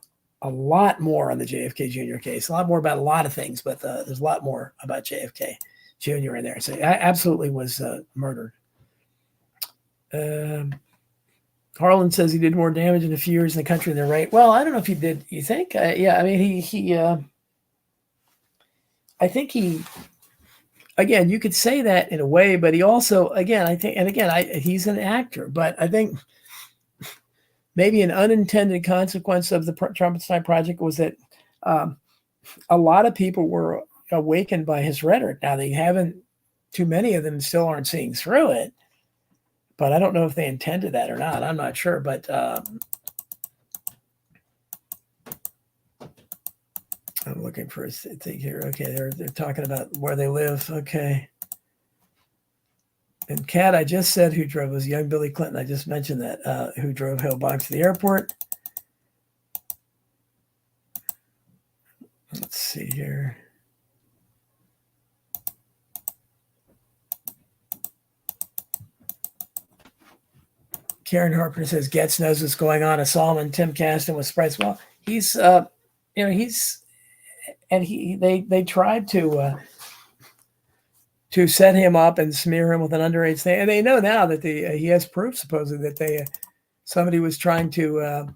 lot more on the JFK Jr. case, a lot more about a lot of things, but there's a lot more about JFK Jr. in there. So I absolutely was murdered. Harlan says he did more damage in a few years in the country than right. Well, I don't know if he did. You think? Yeah, I mean, I think he, again, you could say that in a way, but he also, he's an actor, but I think maybe an unintended consequence of the Trumpstein Project was that a lot of people were awakened by his rhetoric. Now, too many of them still aren't seeing through it, but I don't know if they intended that or not. I'm not sure, but I'm looking for a thing here. Okay, they're talking about where they live. Okay. And Kat, I just said who drove was young Billy Clinton. I just mentioned that, who drove Hale Boggs to the airport. Let's see here. Karen Harper says Getz knows what's going on. A Solomon Tim Caston was surprised. Well, he's they tried to set him up and smear him with an underage thing, and they know now that he has proof supposedly that somebody was trying to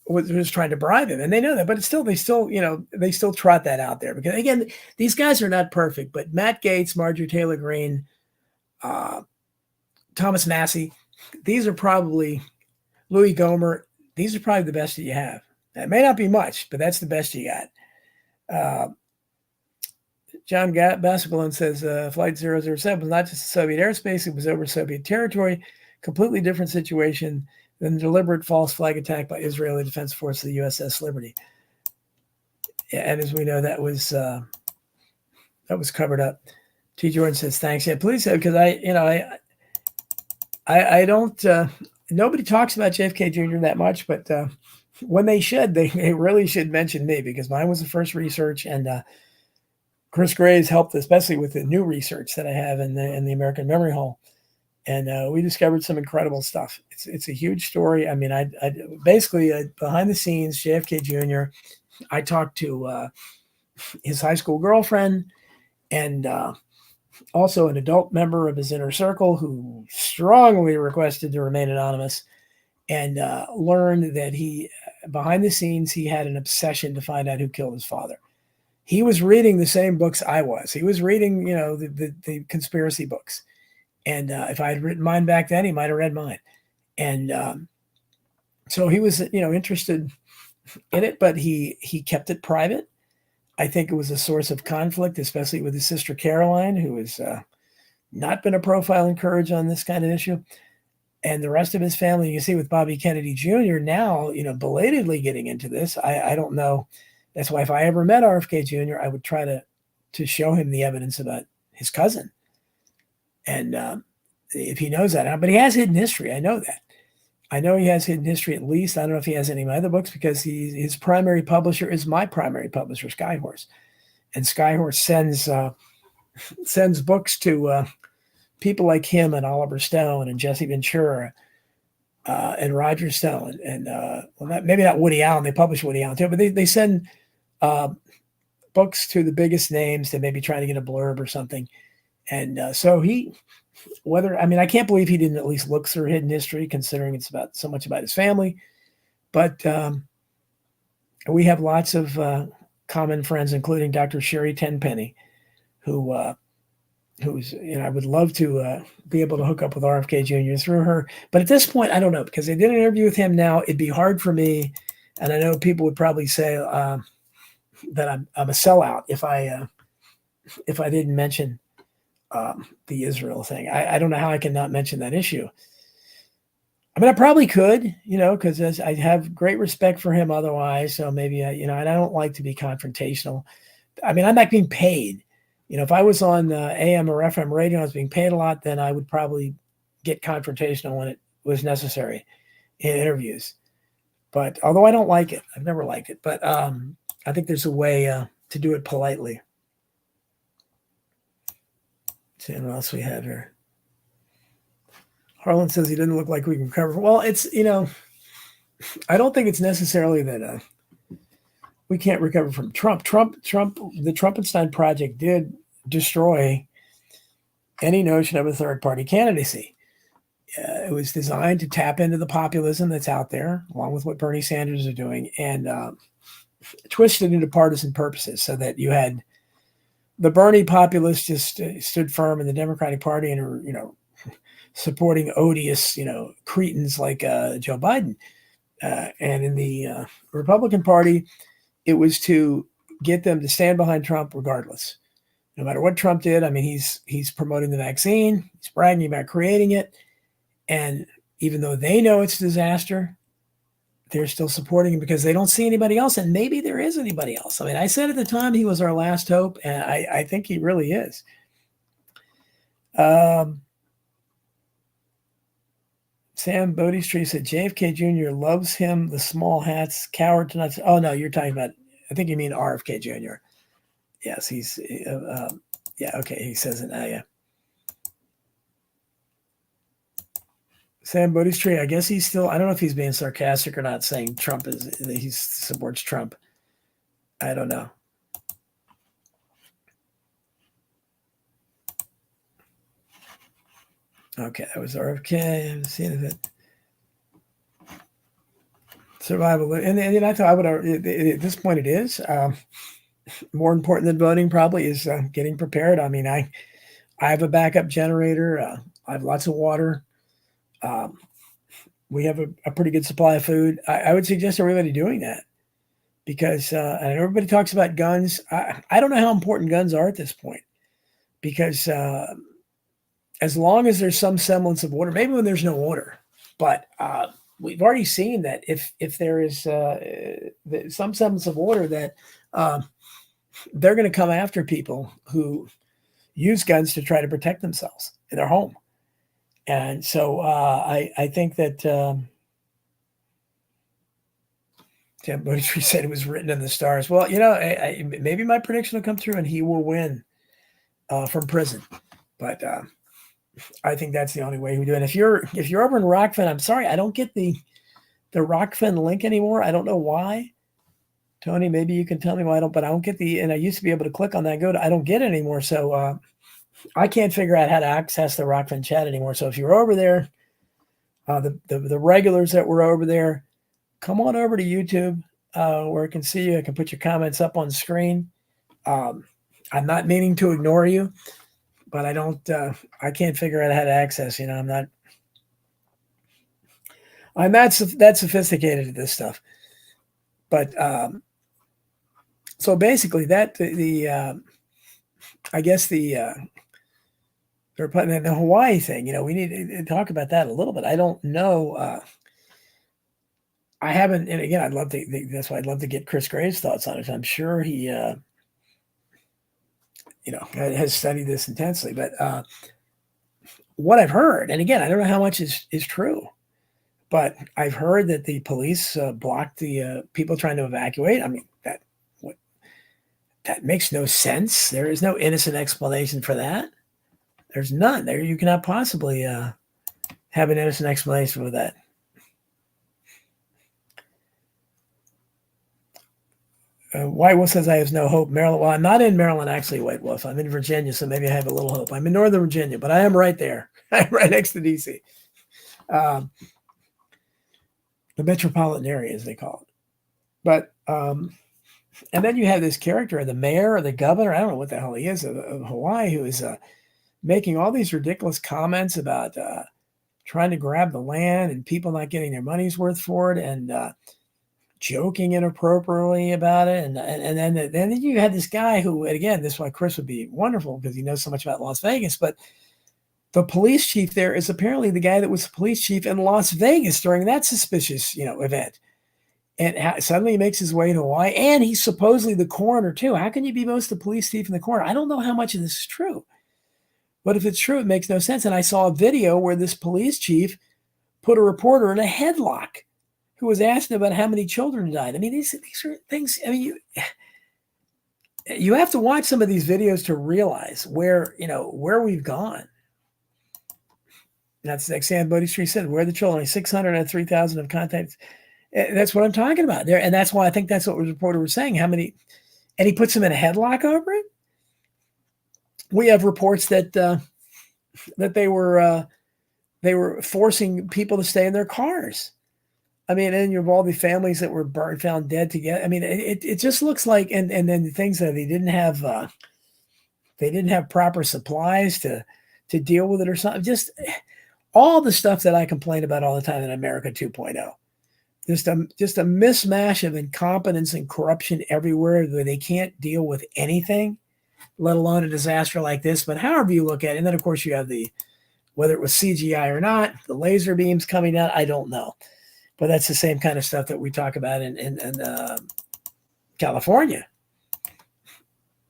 was trying to bribe him, and they know that, but they still trot that out there because again, these guys are not perfect, but Matt Gaetz, Marjorie Taylor Greene, Thomas Massey, these are probably Louis Gohmert. These are probably the best that you have. It may not be much, but that's the best you got. John Bascalone says Flight 007 was not just Soviet airspace, it was over Soviet territory, completely different situation than the deliberate false flag attack by Israeli Defense Force of the USS Liberty. And as we know, that was covered up. T. Jordan says, thanks. Yeah, please, because I don't, nobody talks about JFK Jr. that much, but when they should, they really should mention me because mine was the first research, and Chris Graves helped, especially with the new research that I have in the American Memory Hole. And we discovered some incredible stuff. It's a huge story. I mean, I basically behind the scenes, JFK Jr., I talked to his high school girlfriend and also an adult member of his inner circle who strongly requested to remain anonymous, and learned that behind the scenes, he had an obsession to find out who killed his father. He was reading the same books I was. He was reading, the conspiracy books. And if I had written mine back then, he might have read mine. And so he was, interested in it, but he kept it private. I think it was a source of conflict, especially with his sister Caroline, who has not been a profile in courage on this kind of issue. And the rest of his family, you see with Bobby Kennedy Jr. now, belatedly getting into this. I don't know. That's why if I ever met RFK Jr., I would try to show him the evidence about his cousin. And if he knows that, but he has hidden history. I know that. I know he has hidden history at least. I don't know if he has any of my other books because his primary publisher is my primary publisher, Skyhorse. And Skyhorse sends books to people like him and Oliver Stone and Jesse Ventura and Roger Stone. And maybe not Woody Allen. They publish Woody Allen too, but they send books to the biggest names that may be trying to get a blurb or something. And so I can't believe he didn't at least look through hidden history, considering it's about so much about his family. But we have lots of common friends, including Dr. Sherry Tenpenny, who's I would love to be able to hook up with RFK Jr. through her. But at this point, I don't know, because I did an interview with him now. It'd be hard for me, and I know people would probably say that I'm a sellout if I didn't mention the Israel thing. I don't know how I can not mention that issue. I mean, I probably could, because I have great respect for him otherwise. So maybe, and I don't like to be confrontational. I mean, I'm not being paid. If I was on AM or FM radio, I was being paid a lot, then I would probably get confrontational when it was necessary in interviews. But although I don't like it, I've never liked it. But I think there's a way to do it politely. Let's see what else we have here. Harlan says he didn't look like we can recover. Well, it's, I don't think it's necessarily that we can't recover from Trump. The Trumpenstein Project did destroy any notion of a third party candidacy. It was designed to tap into the populism that's out there, along with what Bernie Sanders are doing, and twist it into partisan purposes so that you had the Bernie populists just stood firm in the Democratic Party and are, supporting odious, cretins like Joe Biden. And in the Republican Party, it was to get them to stand behind Trump regardless. No matter what Trump did, I mean, he's promoting the vaccine, he's bragging about creating it. And even though they know it's a disaster, they're still supporting him because they don't see anybody else. And maybe there is anybody else. I mean, I said at the time he was our last hope, and I think he really is. Sam Bodystreet said JFK Jr. loves him, the small hats, coward to not. Oh, no, you're talking about, I think you mean RFK Jr. Yes, he's, yeah, okay, he says it now, yeah. Sam Bodystreet, I guess he's still, I don't know if he's being sarcastic or not, saying he supports Trump. I don't know. Okay, that was RFK. I'm seeing it. Survival. And I thought I would, at this point it is. More important than voting probably is getting prepared. I mean, I have a backup generator. I have lots of water. We have a pretty good supply of food. I would suggest everybody doing that because and everybody talks about guns. I don't know how important guns are at this point because as long as there's some semblance of order, maybe when there's no order, but we've already seen that if there is some semblance of order that they're going to come after people who use guns to try to protect themselves in their home. And so I think that Tim Bodystreet said it was written in the stars. Well, maybe my prediction will come through and he will win from prison. But I think that's the only way we do it. If you're over in Rockfin, I'm sorry, I don't get the Rockfin link anymore. I don't know why. Tony, maybe you can tell me why I don't, but I don't get and I used to be able to click on that, I don't get it anymore. So I can't figure out how to access the Rockfin chat anymore. So if you're over there, the regulars that were over there, come on over to YouTube where I can see you. I can put your comments up on the screen. I'm not meaning to ignore you, but I can't figure out how to access, I'm not that sophisticated at this stuff. But so basically I guess the Hawaii thing, we need to talk about that a little bit. I don't know. I haven't, and again, that's why I'd love to get Chris Graves' thoughts on it. I'm sure he, has studied this intensely, but what I've heard, and again, I don't know how much is true, but I've heard that the police blocked the people trying to evacuate. I mean, that makes no sense. There is no innocent explanation for that. There's none. There, you cannot possibly have an innocent explanation for that. White Wolf says I have no hope. Maryland. Well, I'm not in Maryland, actually, White Wolf. I'm in Virginia, so maybe I have a little hope. I'm in Northern Virginia, but I am right there. I'm right next to D.C. The metropolitan area, as they call it. But, and then you have this character, the mayor or the governor, I don't know what the hell he is, of Hawaii, who is making all these ridiculous comments about trying to grab the land and people not getting their money's worth for it, and joking inappropriately about it. And then you had this guy who, again, this is why Chris would be wonderful because he knows so much about Las Vegas, but the police chief there is apparently the guy that was the police chief in Las Vegas during that suspicious, event. And suddenly he makes his way to Hawaii, and he's supposedly the coroner too. How can you be both the police chief and the coroner? I don't know how much of this is true, but if it's true, it makes no sense. And I saw a video where this police chief put a reporter in a headlock who was asking about how many children died. I mean, these are things. I mean, you have to watch some of these videos to realize where we've gone. That's like Sam Bodie Street said, where the children, 600 and 3,000 of contacts. That's what I'm talking about there. And that's why I think that's what the reporter was saying. How many, and he puts them in a headlock over it. We have reports that they were forcing people to stay in their cars. I mean, and you have all the families that were found dead together. I mean, it just looks like, and then the things that they didn't have proper supplies to deal with it or something. Just all the stuff that I complain about all the time in America 2.0. Just a mismatch of incompetence and corruption everywhere, where they can't deal with anything, let alone a disaster like this. But however you look at it, and then of course you have whether it was CGI or not, the laser beams coming out, I don't know. But that's the same kind of stuff that we talk about in California.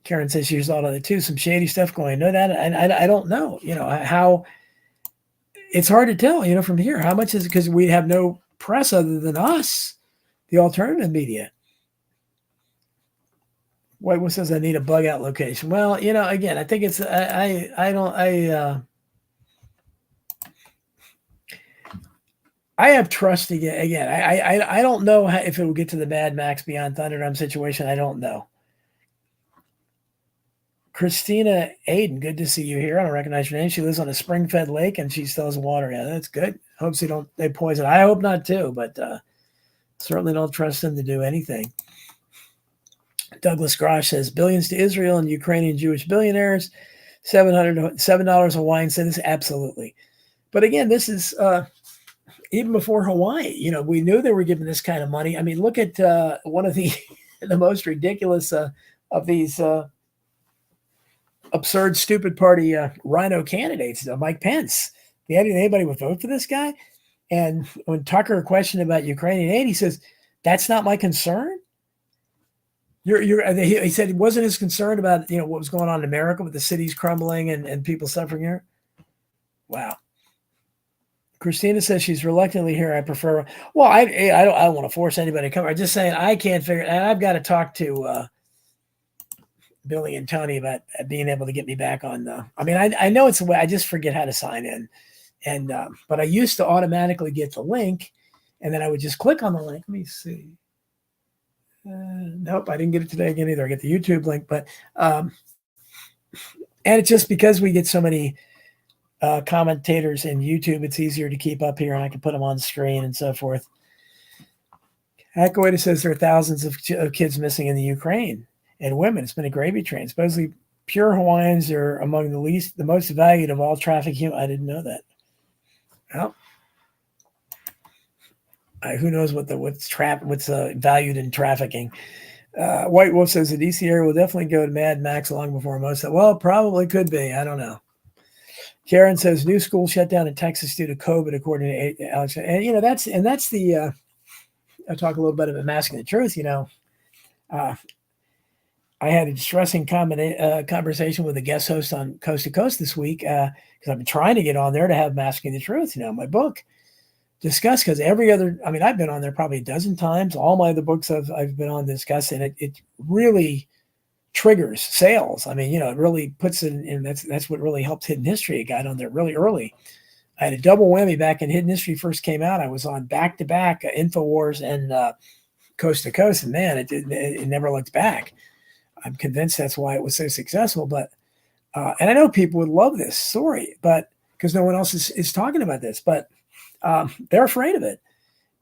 Karen says she saw it too. Some shady stuff going. No, that I don't know. How it's hard to tell. From here, how much is it, because we have no press other than us, the alternative media. What says I need a bug out location? Well, again, I think it's I have trust again. I don't know if it will get to the Mad Max Beyond Thunderdome situation. I don't know. Christina Aiden, good to see you here. I don't recognize your name. She lives on a spring-fed lake and she still has water. Yeah, that's good. Hopes they poison. I hope not too, but certainly don't trust them to do anything. Douglas Grosh says billions to Israel and Ukrainian Jewish billionaires. $7 Hawaiian citizens. Absolutely. But again, this is even before Hawaii. We knew they were giving this kind of money. I mean, look at one of the most ridiculous of these absurd, stupid party rhino candidates, Mike Pence. Anybody would vote for this guy? And when Tucker questioned about Ukrainian aid, he says, "That's not my concern." He said he wasn't as concerned about what was going on in America with the cities crumbling and people suffering here. Wow. Christina says she's reluctantly here. I prefer. Well, I don't want to force anybody to come. I'm just saying I can't figure. And I've got to talk to Billy and Tony about being able to get me back on. I know it's a way. I just forget how to sign in, and but I used to automatically get the link, and then I would just click on the link. Let me see. Nope, I didn't get it today again either. I get the YouTube link, but and it's just because we get so many commentators in YouTube, it's easier to keep up here, and I can put them on the screen and so forth. Hackaway says there are thousands of kids missing in the Ukraine and women. It's been a gravy train. Supposedly, pure Hawaiians are among the most valued of all trafficked humans. I didn't know that. Well, who knows what's valued in trafficking. White Wolf says the DC area will definitely go to Mad Max long before most of. Well, probably could be. I don't know. Karen says new school shut down in Texas due to COVID, according to Alex. And that's the. I'll talk a little bit about Masking the Truth. I had a distressing conversation with a guest host on Coast to Coast this week because I've been trying to get on there to have Masking the Truth. My book discussed, because I've been on there probably a dozen times. All my other books I've been on to discuss, and it really triggers sales. It really puts it in. That's what really helped Hidden History. It got on there really early. I had a double whammy back in Hidden History first came out. I was on back-to-back InfoWars and Coast to Coast, and man, it never looked back. I'm convinced that's why it was so successful. But and I know people would love this story, but because no one else is talking about this, but they're afraid of it.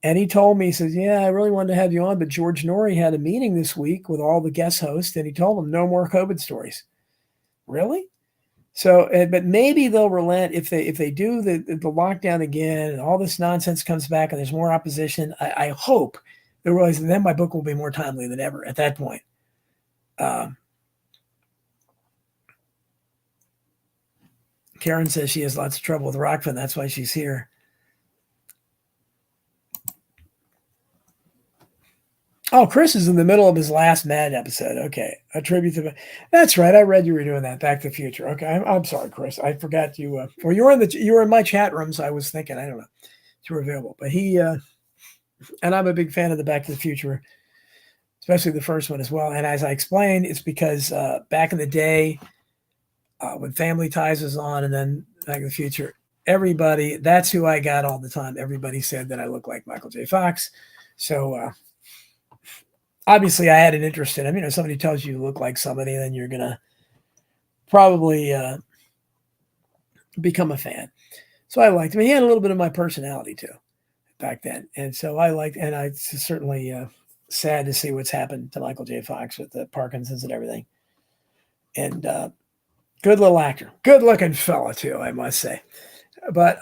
And he told me, he says, "Yeah, I really wanted to have you on, but George Norrie had a meeting this week with all the guest hosts, and he told them no more COVID stories." Really? So, but maybe they'll relent if they do the lockdown again and all this nonsense comes back and there's more opposition. I hope they realize that then my book will be more timely than ever at that point. Karen says she has lots of trouble with Rockfin. That's why she's here. Oh, Chris is in the middle of his last Mad episode. Okay. A tribute to... That's right. I read you were doing that. Back to the Future. Okay. I'm sorry, Chris. I forgot you... well, you were in my chat room, so I was thinking, I don't know, you were available. But he... and I'm a big fan of the Back to the Future, especially the first one as well. And as I explained, it's because back in the day, when Family Ties was on and then Back to the Future, everybody... That's who I got all the time. Everybody said that I look like Michael J. Fox. So... obviously, I had an interest in him. You know, somebody tells you look like somebody, then you're going to probably become a fan. So I liked him. He had a little bit of my personality, too, back then. And so I liked, and it's certainly sad to see what's happened to Michael J. Fox with the Parkinson's and everything. And good little actor. Good looking fella, too, I must say. But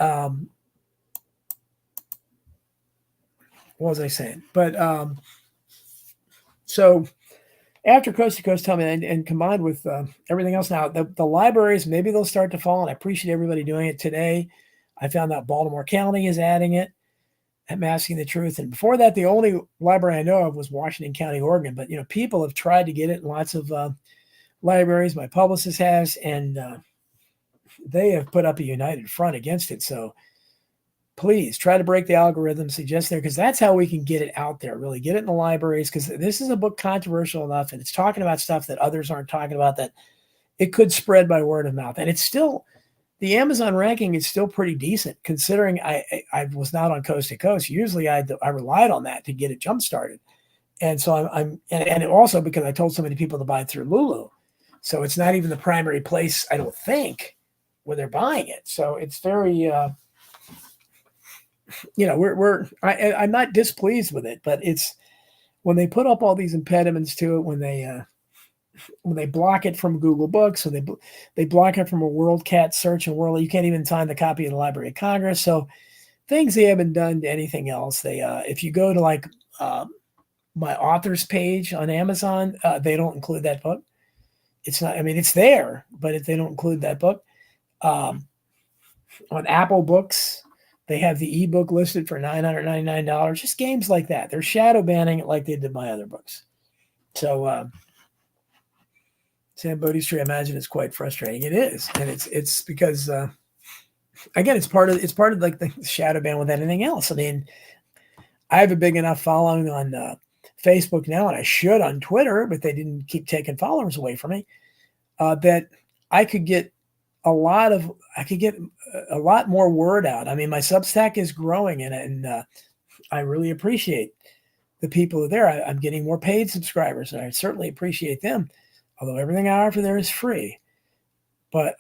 what was I saying? But so after Coast to Coast, tell me, and combined with everything else now, the libraries, maybe they'll start to fall, and I appreciate everybody doing it today. I found out Baltimore County is adding it at Masking the Truth. And before that, the only library I know of was Washington County, Oregon. But, you know, people have tried to get it in lots of libraries. My publicist has, and they have put up a united front against it. So please try to break the algorithm, suggest there, because that's how we can get it out there, really get it in the libraries, because this is a book controversial enough, and it's talking about stuff that others aren't talking about, that it could spread by word of mouth. And it's still, the Amazon ranking is still pretty decent, considering I was not on Coast to Coast. Usually I relied on that to get it jump-started. And so and also because I told so many people to buy it through Lulu. So it's not even the primary place, I don't think, where they're buying it. So it's very... you know, I'm not displeased with it, but it's when they put up all these impediments to it, when they block it from Google Books, so they block it from a WorldCat search and World, you can't even find the copy of the Library of Congress. So things they haven't done to anything else. They if you go to like my authors page on Amazon, they don't include that book. It's not. I mean, it's there, but if they don't include that book, on Apple Books, they have the ebook listed for $999. Just games like that. They're shadow banning it like they did my other books. So, Sam Bodhi's Tree, I imagine it's quite frustrating. It is, and it's because again, it's part of like the shadow ban with anything else. I mean, I have a big enough following on Facebook now, and I should on Twitter, but they didn't keep taking followers away from me. That I could get a lot more word out. I mean, my Substack is growing, and I really appreciate the people who are there. I'm getting more paid subscribers, and I certainly appreciate them. Although everything I offer there is free. But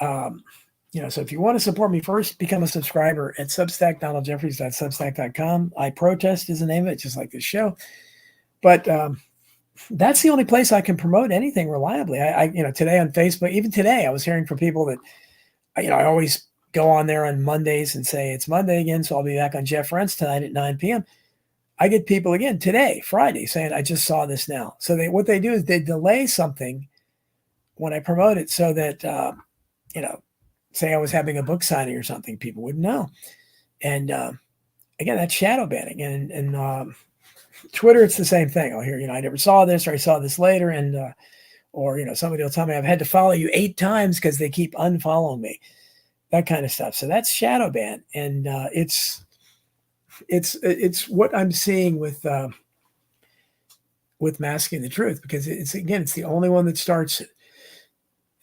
you know, so if you want to support me, first become a subscriber at Substack, DonaldJeffries.substack.com. I Protest is the name of it, just like this show. But that's the only place I can promote anything reliably. I you know, today on Facebook, even today, I was hearing from people that, you know, I always go on there on Mondays and say it's Monday again, so I'll be back on Jeff Rentz tonight at 9 p.m. I get people again today, Friday, saying I just saw this now. So what they do is they delay something when I promote it, so that you know, say I was having a book signing or something, people wouldn't know. And again, that's shadow banning. And Twitter, it's the same thing. I'll hear, you know, I never saw this, or I saw this later, and or, you know, somebody will tell me I've had to follow you 8 times because they keep unfollowing me, that kind of stuff. So that's shadow ban. And it's what I'm seeing with Masking the Truth, because it's the only one that starts,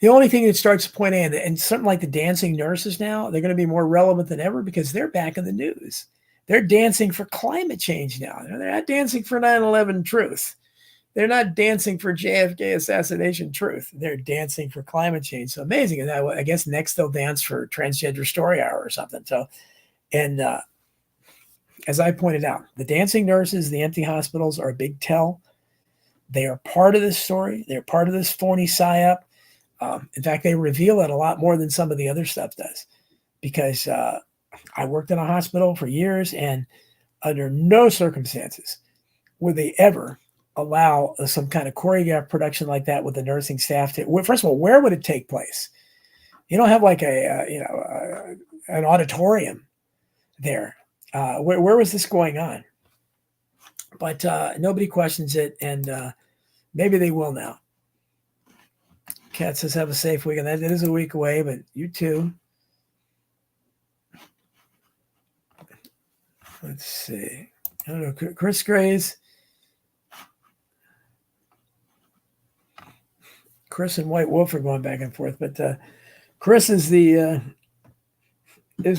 the only thing that starts pointing, and something like the dancing nurses now, they're going to be more relevant than ever because they're back in the news. They're dancing for climate change now. They're not dancing for 9/11 truth. They're not dancing for JFK assassination truth. They're dancing for climate change. So amazing. And I guess next they'll dance for Transgender Story Hour or something. So, and as I pointed out, the dancing nurses, the empty hospitals are a big tell. They are part of this story. They're part of this phony psyop. In fact, they reveal it a lot more than some of the other stuff does, because I worked in a hospital for years, and under no circumstances would they ever allow some kind of choreographed production like that with the nursing staff to, first of all, where would it take place? You don't have like an auditorium there. Where was this going on? But nobody questions it, and maybe they will now. Kat says, have a safe weekend. That is a week away, but you too. Let's see. I don't know. Chris Grays. Chris and White Wolf are going back and forth, but Chris is is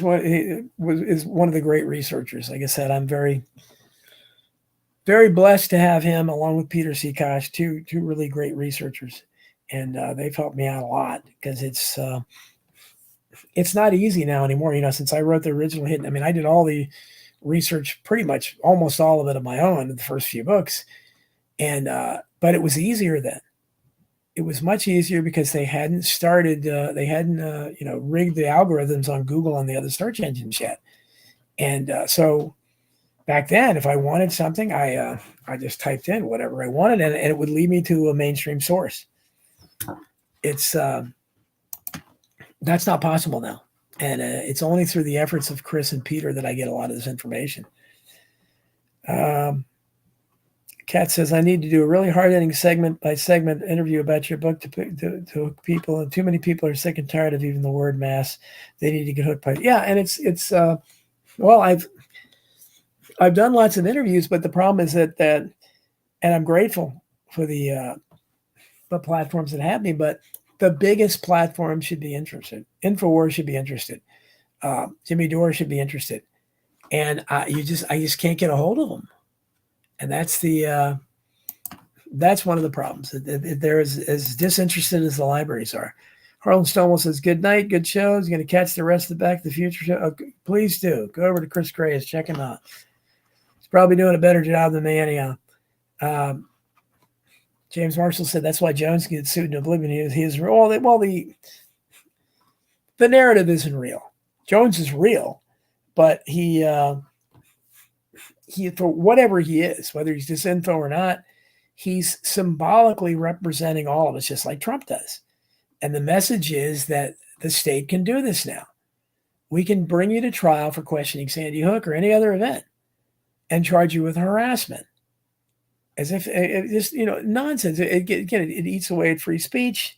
one of the great researchers. Like I said, I'm very, very blessed to have him along with Peter Sikash, two really great researchers, and they've helped me out a lot because it's not easy now anymore. Since I wrote the original hit, I mean, I did all the research, pretty much almost all of it on my own in the first few books, and but it was easier then. It was much easier because they hadn't started, rigged the algorithms on Google and the other search engines yet. And so back then, if I wanted something, I just typed in whatever I wanted, and it would lead me to a mainstream source. It's that's not possible now, and it's only through the efforts of Chris and Peter that I get a lot of this information. Kat says, I need to do a really hard-hitting segment by segment interview about your book to hook people, and too many people are sick and tired of even the word mass. They need to get hooked by it. Yeah, and it's well, I've done lots of interviews, but the problem is that and I'm grateful for the platforms that have me, but the biggest platform should be interested. InfoWars should be interested. Jimmy Dore should be interested, and I just can't get a hold of them. And that's one of the problems. They're as disinterested as the libraries are. Harlan Stonewall says, good night, good shows. You're going to catch the rest of the Back to the Future show? Oh, please do. Go over to Chris Grays. Check him out. He's probably doing a better job than me anyhow. James Marshall said that's why Jones gets sued in oblivion. The narrative isn't real. Jones is real, but he for whatever he is, whether he's disinfo or not, he's symbolically representing all of us, just like Trump does. And the message is that the state can do this now. We can bring you to trial for questioning Sandy Hook or any other event and charge you with harassment. As if it just, nonsense. It eats away at free speech,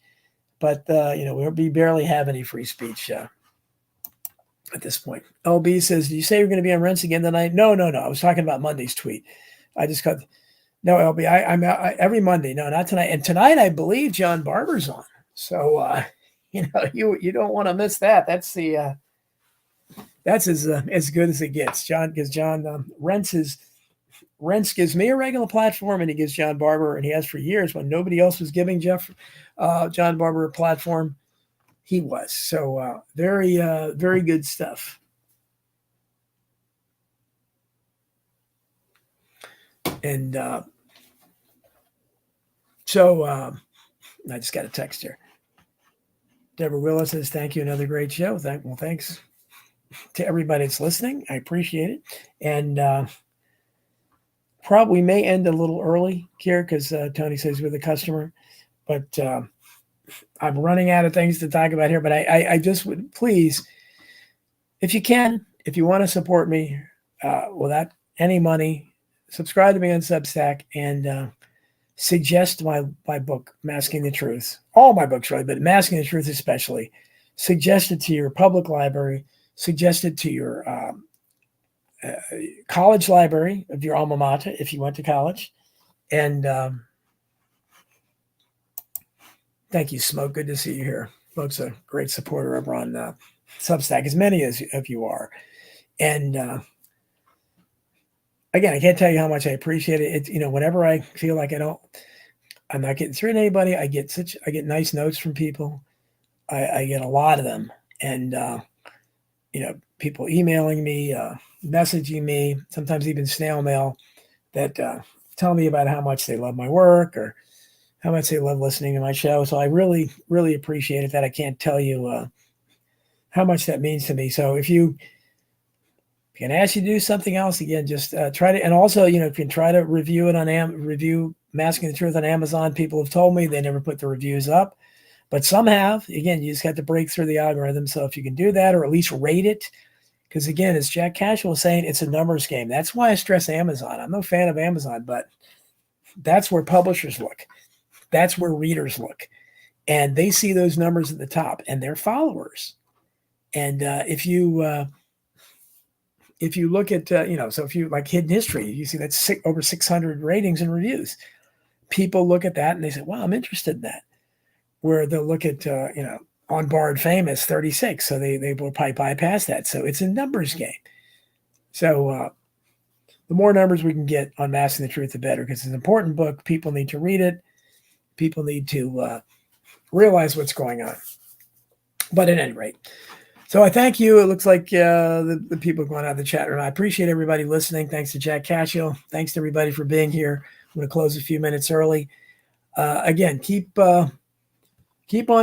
but, we barely have any free speech at this point. LB says, do you say you're going to be on Rents again tonight? No. I was talking about Monday's tweet. I just got, no, LB, I'm out every Monday. No, not tonight. And tonight, I believe John Barber's on. So, you don't want to miss that. That's that's as good as it gets. John Rents gives me a regular platform, and he gives John Barber, and he has for years when nobody else was giving John Barber a platform. He was. So very, very good stuff. And so I just got a text here. Deborah Willis says, thank you. Another great show. Thanks to everybody that's listening. I appreciate it. And probably may end a little early here because Tony says we're the customer. But I'm running out of things to talk about here, but I just would please, if you want to support me without any money, subscribe to me on Substack and suggest my book, Masking the Truth. All my books, really, but Masking the Truth especially. Suggest it to your public library. Suggest it to your college library of your alma mater if you went to college. And thank you, Smoke. Good to see you here. Smoke's a great supporter over on Substack, as many of you are. And again, I can't tell you how much I appreciate it. Whenever I feel like I'm not getting through to anybody, I get nice notes from people. I get a lot of them, and people emailing me, messaging me, sometimes even snail mail that tell me about how much they love my work or how much they love listening to my show. So I really, really appreciate it. That I can't tell you how much that means to me. So if you can ask you to do something else, again, just try to, and also, if you can try to review it on review Masking the Truth on Amazon. People have told me they never put the reviews up. But some have. Again, you just have to break through the algorithm. So if you can do that, or at least rate it, because again, as Jack Cashill was saying, it's a numbers game. That's why I stress Amazon. I'm no fan of Amazon, but that's where publishers look. That's where readers look. And they see those numbers at the top, and they're followers. And if you look at, so if you like Hidden History, you see that's over 600 ratings and reviews. People look at that and they say, wow, I'm interested in that. Where they'll look at, On Barred Famous 36. So they will probably bypass that. So it's a numbers game. So the more numbers we can get on Masking the Truth, the better, because it's an important book. People need to read it. People need to realize what's going on. But at any rate, so I thank you. It looks like the people going out of the chat room. I appreciate everybody listening. Thanks to Jack Cashill. Thanks to everybody for being here. I'm going to close a few minutes early. Again, keep on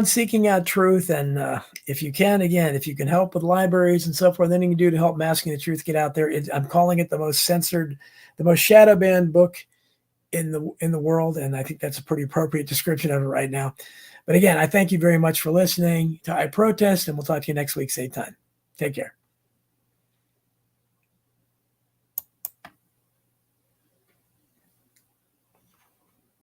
seeking out truth. And if you can help with libraries and so forth, anything you can do to help Masking the Truth get out there. I'm calling it the most censored, the most shadow banned book in the world. And I think that's a pretty appropriate description of it right now. But again, I thank you very much for listening to I Protest, and we'll talk to you next week, same time. Take care.